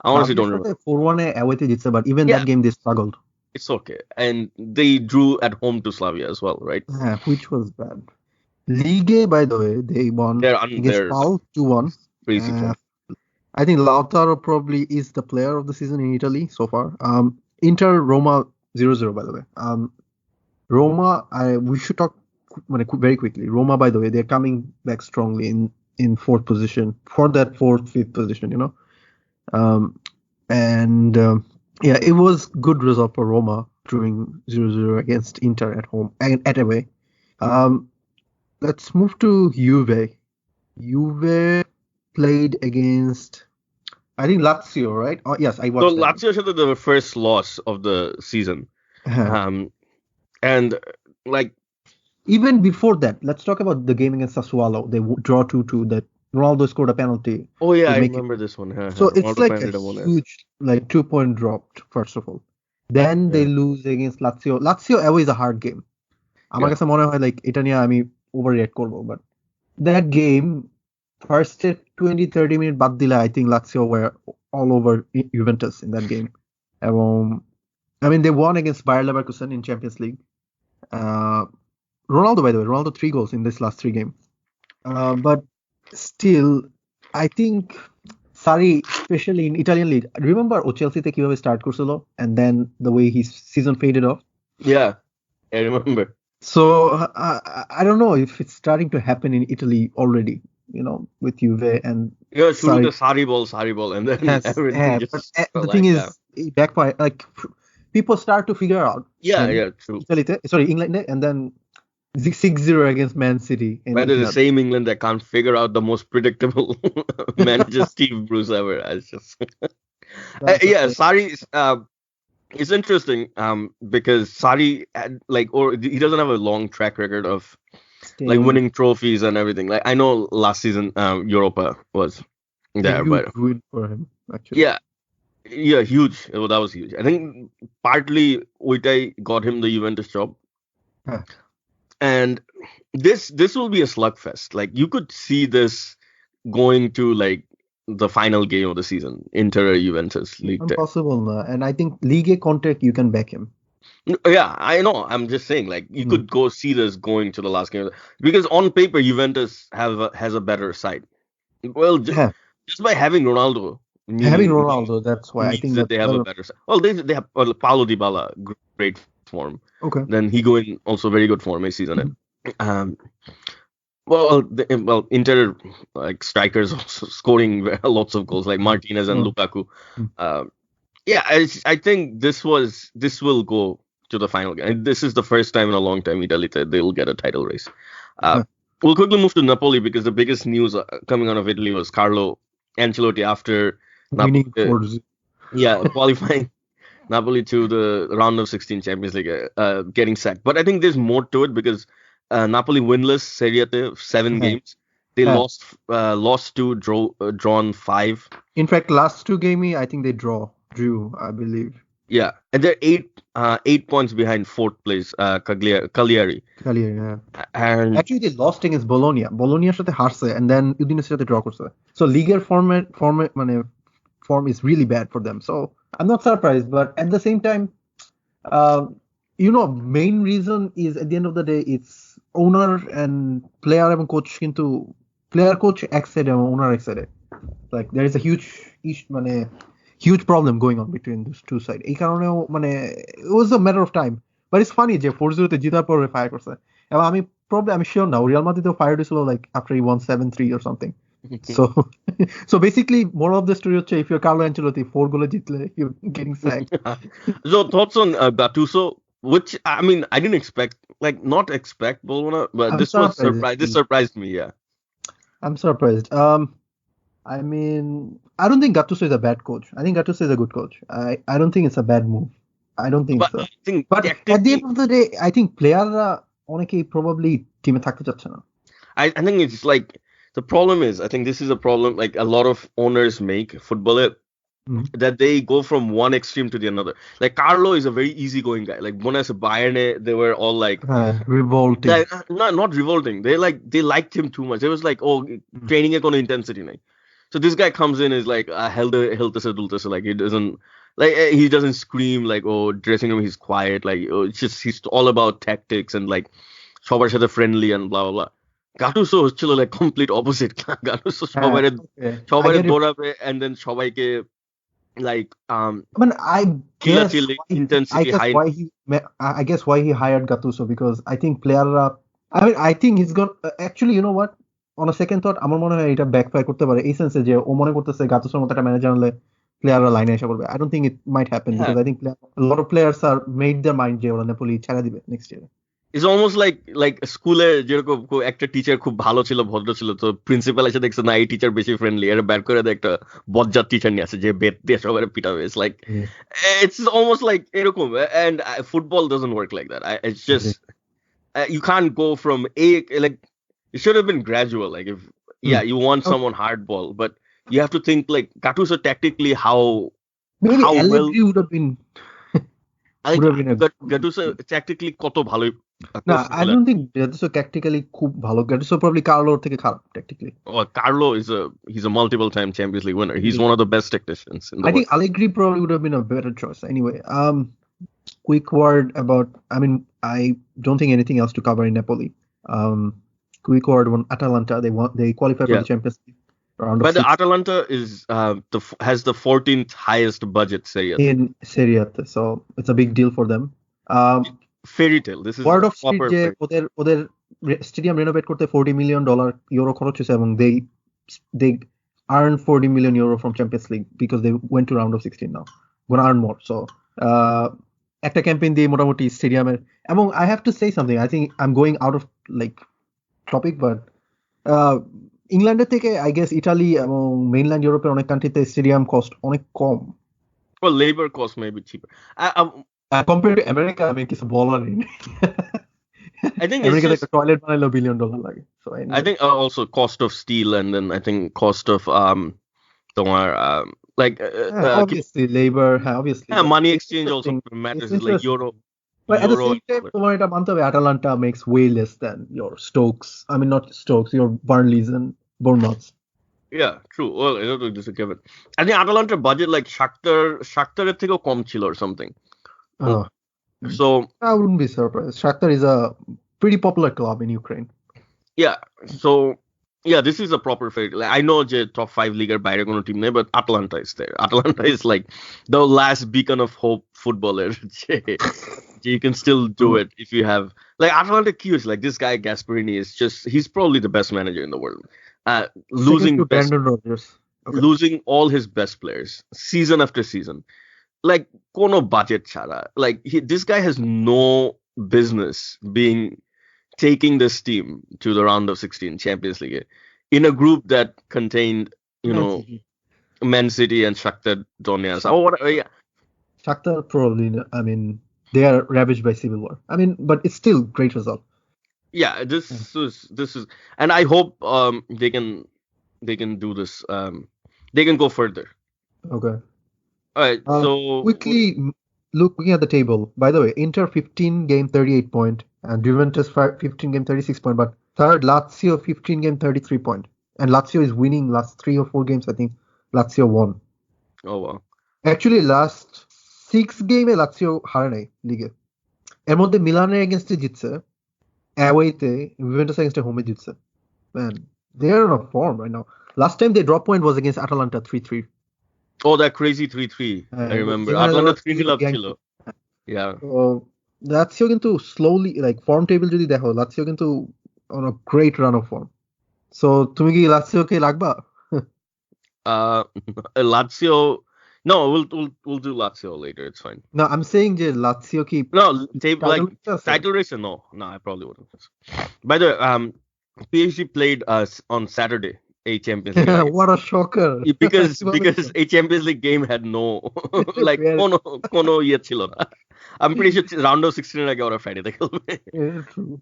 I honestly don't remember. 4-1 away জিতছে, but even that game they struggled. It's okay. And they drew at home to Slavia as well, right? Yeah, which was bad. Ligue, by the way, they won against Paul 2-1. Crazy. I think Lautaro probably is the player of the season in Italy so far. Inter Roma 0-0, by the way. Roma, we should talk very quickly. Roma, by the way, they're coming back strongly in fourth position, for that fifth position, you know. Yeah, it was good result for Roma drawing 0-0 against Inter at home and at away. Let's move to Juve. Juve played against, I think, Lazio, right? Oh, yes, I watched. So Lazio had the first loss of the season, and like even before that, let's talk about the game against Sassuolo. They draw 2-2. That Ronaldo scored a penalty. Oh yeah, I remember this one. So it's like a huge, 2-point dropped. First of all, then they lose against Lazio. Lazio away is a hard game. আমার কাছে মনে হয় like এটা নিয়ে আমি overreact করব, but that game, first 20-30 minutes বাদ দিলে, I think Lazio were all over Juventus in that game. I mean, they won against Bayer Leverkusen in Champions League. Ronaldo, by the way, 3 goals in this last 3 games. But still, I think Sarri, especially in Italian league, remember Chelsea te kiভাবে start করছিল and then the way his season faded off? Yeah, I remember. So I don't know if it's starting to happen in Italy already, you know, with Juve and shoot the Sarri ball and then everything just but the thing is, it backfire. Like, people start to figure out. Yeah, true. England, and then 6-0 against Man City. But it's the same England that can't figure out the most predictable manager, Steve Bruce, ever. It's just Sarri. It's interesting because Sarri he doesn't have a long track record of like winning trophies and everything. Like, I know last season Europa was there, but win for him actually. Yeah, huge. That was huge. I think partly Uitai got him the Juventus job. And this will be a slugfest. Like, you could see this going to like the final game of the season, Inter Juventus League. Impossible, and I think Ligue contract you can back him. Yeah, I know. I'm just saying, like, you could go see this going to the last game because on paper Juventus has a better side. Well, just by having Ronaldo. That's why I think that they have a better side. Well, they have Paulo Dybala, great form. Okay. Then Higuain also very good form this season. Inter like strikers also scoring lots of goals like Martinez and Lukaku. I think this will go to the final game. And this is the first time in a long time Italy they'll get a title race. We'll quickly move to Napoli because the biggest news coming out of Italy was Carlo Ancelotti after winning 4-0. Qualifying Napoli to the round of 16 Champions League, getting sacked. But I think there's more to it because Napoli winless Serie A 7 games. They lost 2, drawn 5. In fact, last 2 games I think they drew, I believe. Yeah, and they're 8 points behind 4th place Cagliari. Yeah. And actually they lost against Bologna. Bologna's সাথে হারছে and then Udinese সাথে draw করছে. So leagueর form is really bad for them. So I'm not surprised, but at the same time, main reason is at the end of the day it's owner and player এবং coach, কিন্তু player coach এক side এবং owner এক side. Like, there is a huge problem going on between those two sides. এই কারণেও it was a matter of time. But it's funny যে 4-0 তে জেতার পরে ফায়ার করছে। এবং আমি sure now Real Madrid fire দিছিল like after he won 7-3 or something. So basically, moral of the story is if you're Carlo Ancelotti, 4 goals jitle, you're getting sacked. So thoughts on Gattuso, which I mean I didn't expect, not expect Bologna, but this was surprise. This surprised me. Yeah, I'm surprised. I mean, I don't think Gattuso is a bad coach. I think Gattuso is a good coach. I don't think it's a bad move. I don't think so. But at the end of the day, I think playerরা অনেকেই probably টিমে থাকতে চাচ্ছে না. I think it's like the problem is, I think this is a problem like a lot of owners make football. that they go from one extreme to the another. Like Carlo is a very easygoing guy. Like Bonas Bayern, they were all like revolting. Not revolting. They liked him too much. It was like, oh, training a কোনো intensity nahi. So this guy comes in is like health like he doesn't scream like, oh, dressing room he's quiet, like, oh, it's just he's all about tactics and like সবার সাথে friendly and blah blah blah. Gattuso হচ্ছিল like complete opposite. Gattuso সবারে দৌড়াবে and then সবাইকে like I guess why he hired Gattuso, because I think I think he's got actually, you know what, on a second thought আমার মনে হয় এটা backfire করতে পারে এই সেন্সে যে ও মনে করতেছে গাতুসোর মতো একটা ম্যানেজার হলে প্লেয়াররা লাইনে এসে পড়বে. I don't think it might happen because I think a lot of players are made their mind যে ওরা নেপোলি ছেড়ে দিবে next year. It's almost like স্কুলে যেরকম একটা টিচার খুব ভালো ছিল, ভদ্র ছিল, তো প্রিন্সিপাল এসে দেখছে না এই টিচার বেশি ফ্রেন্ডলি, এর ব্যাট করে দেয় একটা বজ্জাত টিচার নিয়ে আসে যে বেত দিয়ে সবাই পিটাবে. It's like it's almost like এরকম, and football doesn't work like that. It's just you can't go from like it should have been gradual. Like if you want someone hardball, but you have to think like Gattuso tactically how Allegri would have been Gattuso tactically কত ভালো. No, I don't think Gattuso tactically খুব ভালো. Gattuso probably Carlo থেকে খারাপ tactically. Oh, Carlo he's a multiple time Champions League winner. He's one of the best tacticians in the world. I think Allegri probably would have been a better choice. Anyway, quick word about, I don't think anything else to cover in Napoli. Quick word on Atalanta. They qualified for the Champions League. But the Atalanta is has the 14th highest budget in Serie A, so it's a big deal for them. Fairy tale. This is word of street যে ওদের stadium renovate করতে $40 million খরচ হয়েছে এবং they earned $40 million from Champions League because they went to round of 16 now. Gonna earn more. So একটা campaign দিয়ে মোটামুটি স্টেডিয়ামের, এবং I have to say something. I think I'm going out of like topic, but ইংল্যান্ডের থেকে I guess Italy এবং mainland ইউরোপের অনেক কান্ট্রিতে স্টেডিয়াম কস্ট অনেক কম. Well, labor cost may be cheaper. Compared to America, it's a baller. I think America like a toilet বানাইলো $1 billion লাগে. So I think also cost of steel, and then I think cost of obviously labor, obviously money exchange also matters. Like euro. But at the same time, তোমার এটা মানতে হবে Atalanta makes way less than your Stokes. Not Stokes, your Burnleys and Bournemouths. Yeah, true. Well, I don't think this is given. I think Atalanta budget like Shakhtar থেকেও কম ছিল or something. So I wouldn't be surprised. Shakhtar is a pretty popular club in Ukraine. Yeah. So this is a proper fair. Like, I know the top 5 league or বাইরে কোনো team নেই, but Atalanta is there. Atalanta is like the last beacon of hope footballer. You can still do it if you have like Atalanta Q's like this guy Gasperini is he's probably the best manager in the world. Losing all his best players season after season. Like kono budget chara. Like this guy has no business taking this team to the round of 16 Champions League in a group that contained, Man City and Shakhtar Donetsk. Shakhtar probably, they are ravaged by civil war. But it's still great result. Yeah, this is, and I hope they can do this. They can go further. Okay. All right. So quickly looking at the table. By the way, Inter 15 game 38 point, and Juventus 15 game 36 point. But third, Lazio 15 game 33 point, and Lazio is winning last 3 or 4 games. I think Lazio won. Oh wow. Actually, last 6 game Lazio হারে নাই লিগে। এর মধ্যে মিলানের এগেইনস্টে জিতছে, অ্যাওয়েতে Juventus এগেইনস্টে হোমে জিতছে। Man, they are on a form right now. Last time they drop point was against Atalanta 3-3. Oh, that crazy 3-3. I remember. Atalanta 3-0 up ছিল. Yeah. Lazio কিন্তু slowly like form table যদি দেখো, Lazio কিন্তু on a great run of form. So তুমি কি Lazio কে রাখবা? Lazio. No, we'll do Lazio later. It's fine. No, I'm saying যে Lazio কি title race. No, I probably wouldn't. By the way, PSG played us on Saturday. A Champions League. What a shocker! Because a Champions League game had no like kono ইয়ে ছিল না. I'm pretty sure round of 16 এর আগে ওরা Friday খেলবে. Yeah, true.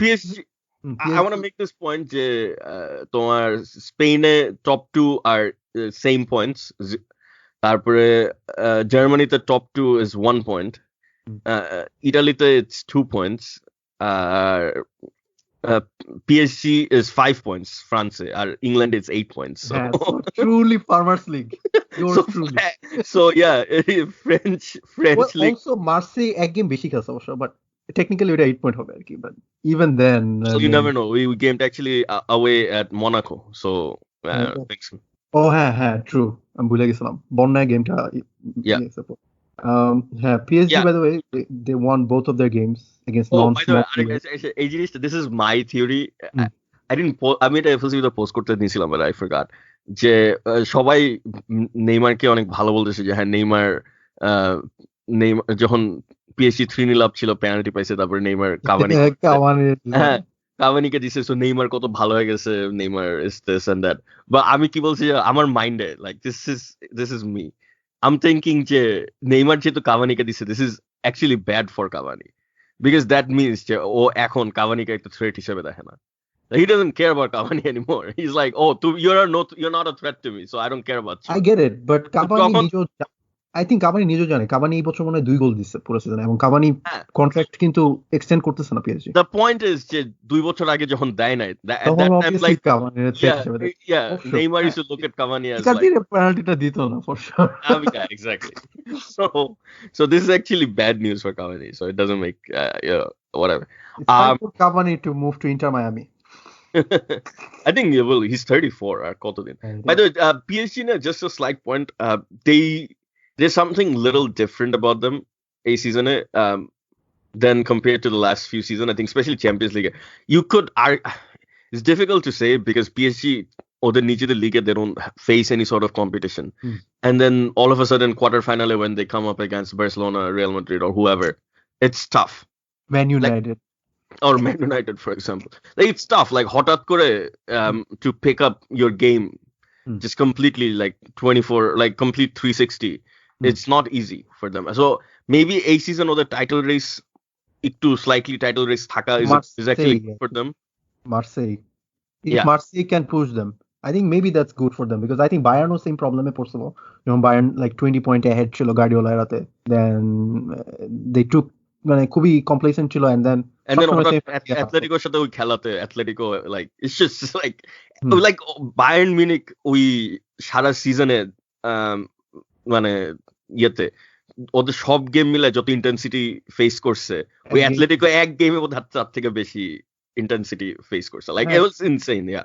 PSG. I want to make this point যে তোমার স্পেনে top 2 are same points. তারপরে জার্মানিতে top 2 is 1 point. ইটালিতে it's 2 points. PSG is 5 points. France আর England is 8 points. So, so truly farmers league. Yours truly. So yeah, French Well, league. also Marseille এক game বেশি খেলছে অবশ্য, but technically এটা 8 point হবে আর কি, but even then So you never know. We gamed actually away at Monaco. So thanks. হ্যাঁ true, আমি ভুলে গেছিলাম বন্যায় গেমটা Yeah. PSG Yeah. by the way they won both of their games against By the way, non-small players. এই জিনিসটা, this is my theory. I didn't আমি এটা FLCB তে পোস্ট করতে নিয়েছিলাম, but I forgot. যে সবাই নেইমারকে অনেক ভালো বলতেছে যে হ্যাঁ নেইমার যখন PSG 3-0 up ছিল, পেনাল্টি পাইছে, তারপরে নেইমার হ্যাঁ কাভানিকে দিছে, সো নেইমার কত ভালো হয়ে গেছে, Neymar is this and that. বা আমি কি বলছি, আমার মাইন্ডে like this is me, I'm thinking যে নেইমার যেহেতু কাভানিকে দিছে, this is actually bad for Cavani, because that means যে ও এখন কাভানিকে একটা থ্রেট হিসেবে দেখে না। He doesn't care about Cavani anymore. He's like, oh, you're not a threat to me, so I don't care about you. I get it, but Cavani I think Cavani নিজেও জানে Cavani এই বছর মনে হয় 2 গোল দিচ্ছে পুরো সিজনে, এবং Cavani কন্ট্রাক্ট কিন্তু এক্সটেন্ড করতেছে না PSG। The point is যে 2 বছর আগে যখন দেয় নাই, at that time like Neymar used to look at Cavani as like পেনাল্টিটা দিত না for sure. Yeah, exactly. So this is actually bad news for Cavani, so it doesn't make whatever. It's time for Cavani to move to Inter Miami. I think he's 34 আর কতদিন। By the way, PSG just a slight point, there's something little different about them a season than compared to the last few seasons. I think especially Champions League. It's difficult to say because PSG or the নিজেদের league they don't face any sort of competition. And then all of a sudden quarterfinal when they come up against Barcelona, Real Madrid or whoever, it's tough. Man United. Or Man United, for example. Like, it's tough. Like হঠাৎ করে to pick up your game just completely like 24, like complete 360. It's not easy for them. So maybe a season or the title race, একটু slightly title race থাকা is actually good for them. Marseille. If Marseille can push them, I think maybe that's good for them, because I think Bayern was same problem e porছিল. Bayern like 20 point ahead ছিল Guardiola এরাতে. Then they took মানে খুবই complacent ছিল, and then Atleticoর সাথে ওই খেলাতে Atletico like it's just like Bayern Munich ওই সারা সিজনে মানে ইয়েতে ওদের সব গেম মিলে যত ইন্টেন্সিটি ফেস করছে, ওই অ্যাথলেটিকো এক গেমে বোধ তার থেকে বেশি ইন্টেন্সিটি ফেস করছে, like it was insane. Yeah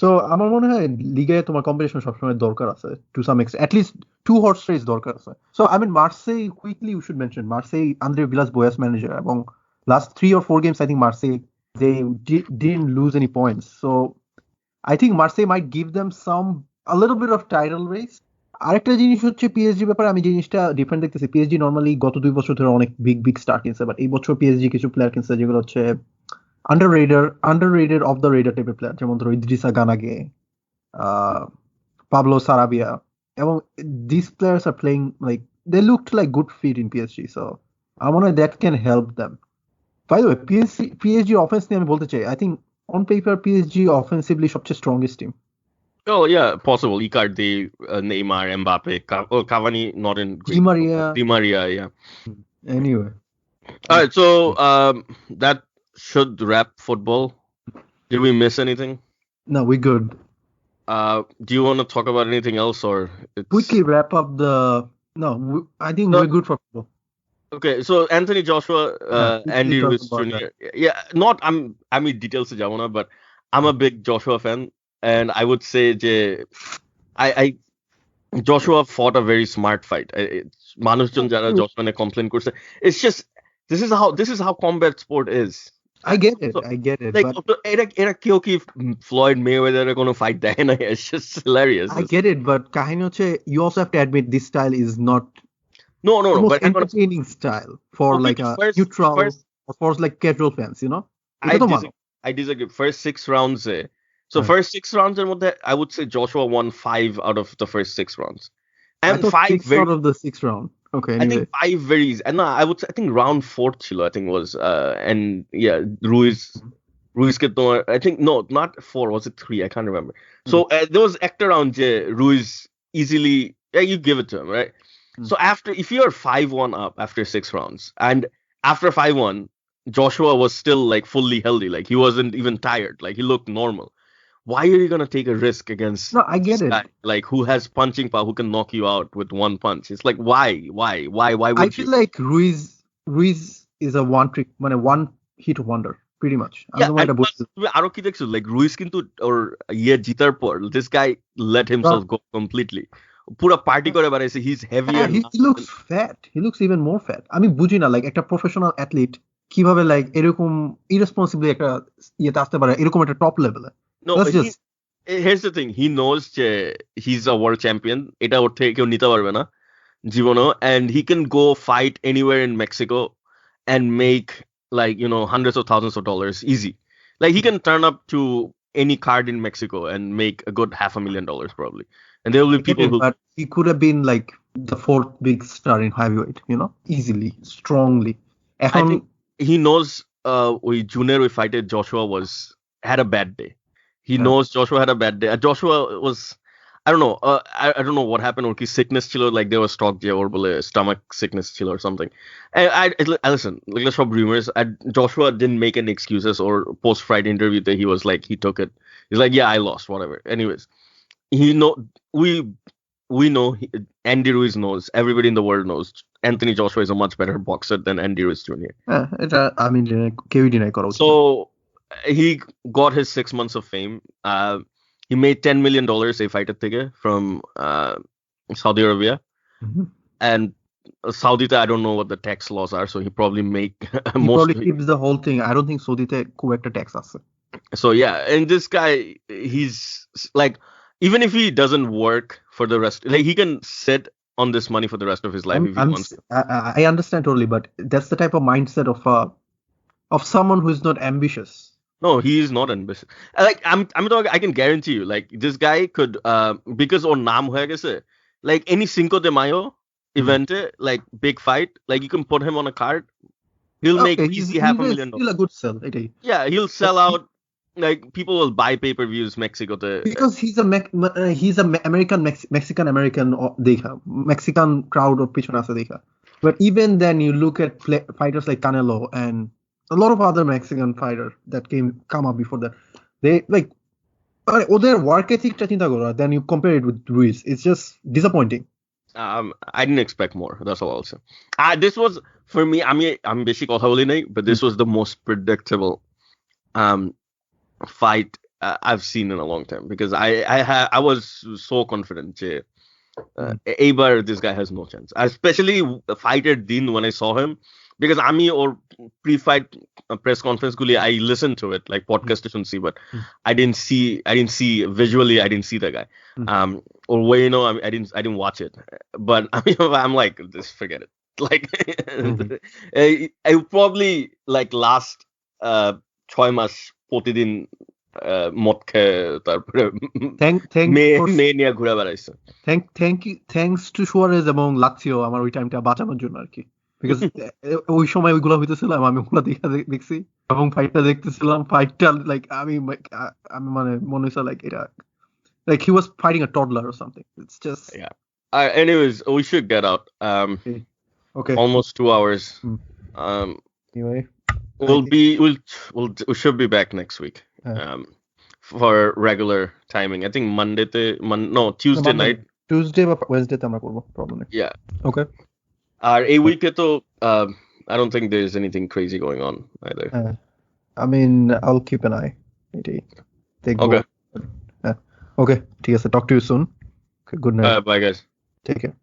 so আমার মনে হয় লিগে তোমার কম্পিটিশন সবসময় দরকার আছে, to some extent at least 2 horse race দরকার আছে। So I mean Marseille, quickly we should mention Marseille under Villas-Boas manager, এবং last 3 or 4 games I think Marseille they didn't lose any points, so I think Marseille might give them a little bit of title race. আরেকটা জিনিস হচ্ছে PSG ব্যাপারে আমি জিনিসটা different দেখতেছি। PSG normally গত 2 বছর ধরে অনেক বিগ স্টার কিনছে, বাট এই বছর PSG কিছু প্লেয়ার কিনছে যেগুলো হচ্ছে আন্ডাররেটেড অফ দ্য রেডার টাইপের প্লেয়ার, যেমন ধরো ইদ্রিসা গানাগে, পাবলো সারাবিয়া, এবং this players are playing like they looked like good fit in PSG, so আমার মনে হয় that can help them. By the way PSG offence নিয়ে আমি বলতে চাই, I think on paper PSG offensively সবচেয়ে strongest team. Oh yeah, possible. Icardi, Neymar, Mbappe, Cavani not in. Di Maria, yeah. Anyway. All right, so that should wrap football. Did we miss anything? No, we're good. Do you want to talk about anything else, or quickly wrap up the? No, I think we're good for football. Okay, so Anthony Joshua, Andy Ruiz Jr. Yeah, I mean details to Javona, but I'm a big Joshua fan. And I would say Joshua fought a very smart fight. Manusjan jara Joshua ne complain korche. It's just this is how combat sport is. I get it. Like era kyo ki Floyd Mayweather er kono fight deয় na, it's just hilarious. I get it, but kahini hocche you also have to admit this style is not no but entertaining style for like a neutral or for like casual fans, you know. I disagree. First 6 rounds So first 6 rounds I would say Joshua won 5 out of the first 6 rounds. And 5 out of the 6th round. Okay, anyway. I think 5 very easy. And no, I think round 4 chilo I think was and yeah, Ruiz Ruiz ke tomar, I think no, not 4, was it 3? I can't remember. So there was act around Ruiz easily, you give it to him, right? So if you're 5-1 up after 6 rounds, and after 5-1, Joshua was still like fully healthy, like he wasn't even tired, like he looked normal. Why are you gonna take a risk against No, I get this it. guy, like who has punching power, who can knock you out with one punch? It's like why would I feel like Ruiz is a one hit wonder, pretty much. আমি Yeah, তোমার and এটা plus বলছি। তুমি আরো কি দেখছো, like Ruiz কিন্তু ওর জিতার পর this guy let himself go completely, পুরো পার্টি করে বেড়াইছে, he's heavier He now. looks fat. He looks even more fat. আমি বুঝি না, like একটা প্রফেশনাল অ্যাথলিট কিভাবে like এরকম ইরেসপন্সিবলি একটা ইয়েতে আসতে পারে, এরকম একটা টপ লেভেলে। No, That's just here's the thing, he knows যে he's a world champion, এটা ওর থেকে কেউ নিতে পারবে না জীবনও, and he can go fight anywhere in Mexico and make like hundreds of thousands of dollars easy. Like he can turn up to any card in Mexico and make a good $500,000 probably, and there will be people who, but he could have been like the fourth big star in heavyweight, easily, strongly. I think he knows we junior we fighted Joshua had a bad day. He knows Joshua had a bad day. Joshua was, I don't know, I don't know what happened, or sickness chilo, like there was stock or stomach sickness chilo or something. I listen, like let's stop rumors. Joshua didn't make any excuses, or post fight interview that he was like, he took it. He's like, yeah, I lost, whatever. Anyways, we know Andy Ruiz knows, everybody in the world knows Anthony Joshua is a much better boxer than Andy Ruiz Jr. এটা আমি কেউই deny করা উচিত না। So he got his 6 months of fame. He made $10 million a fighter ticket from Saudi Arabia. And Saudi, I don't know what the tax laws are, so he probably make He most probably of it. keeps the whole thing. I don't think সৌদিতে খুব একটা tax আছে। So yeah, and this guy, he's like, even if he doesn't work for the rest, like he can sit on this money for the rest of his life if he wants to. I understand totally, but that's the type of mindset of someone who is not ambitious. No, he is not ambitious. Like I'm talking, I can guarantee you, like this guy could because or naam hoye geche, like any Cinco de Mayo event, like big fight, like you can put him on a card, he'll make easy $500,000. Still a good sell, এটাই। Yeah, he'll sell out, like people will buy pay-per-views Mexico because he's a Mexican American দেখা, Mexican crowd or পিছনে আছে দেখা। But even then you look at fighters like Canelo and a lot of other Mexican fighters that come up before that, they like ওদের work ethicটা চিন্তা করো, then you compare it with Ruiz, it's just disappointing. I didn't expect more, that's all I'll say. This was, for me, আমি বেশি কথা বলি নাই, but this was the most predictable fight I've seen in a long time, because I was so confident যে এইবার this guy has no chance, especially fighter din when I saw him, because আমি ওর pre-fight press conference গুলি I listened to it, like podcast শুনছি, but I didn't see visually, I didn't see the guy, or way, I didn't watch it, but I'm like, just forget it, like I probably like last 6 মাস প্রতিদিন মদ খেয়ে তারপরে মেয়ে নিয়ে ঘুরে বেড়াইছে। Thanks to Suarez এবং Lazio আমার ওই টাইমটা বাঁচানোর জন্য আর কি, বিকজ ওই সময় ওইগুলো হইতেছিলাম, আমি ওগুলো দেখছি এবং ফাইটটা দেখতেছিলাম, ফাইটটা লাইক আমি মানে মনে হচ্ছে লাইক এটা like he was fighting a toddler or something. It's just anyways, we should get out. Okay. Almost 2 hours. Anyway, we should be back next week. For regular timing. I think Tuesday night. Tuesday বা Wednesday তে আমরা করব, problem নেই. Yeah. Okay. Our a week to I don't think there's anything crazy going on either. I mean, I'll keep an eye. Okay. Okay. ঠিক আছে, talk to you soon. Okay, good night. Bye guys. Take care.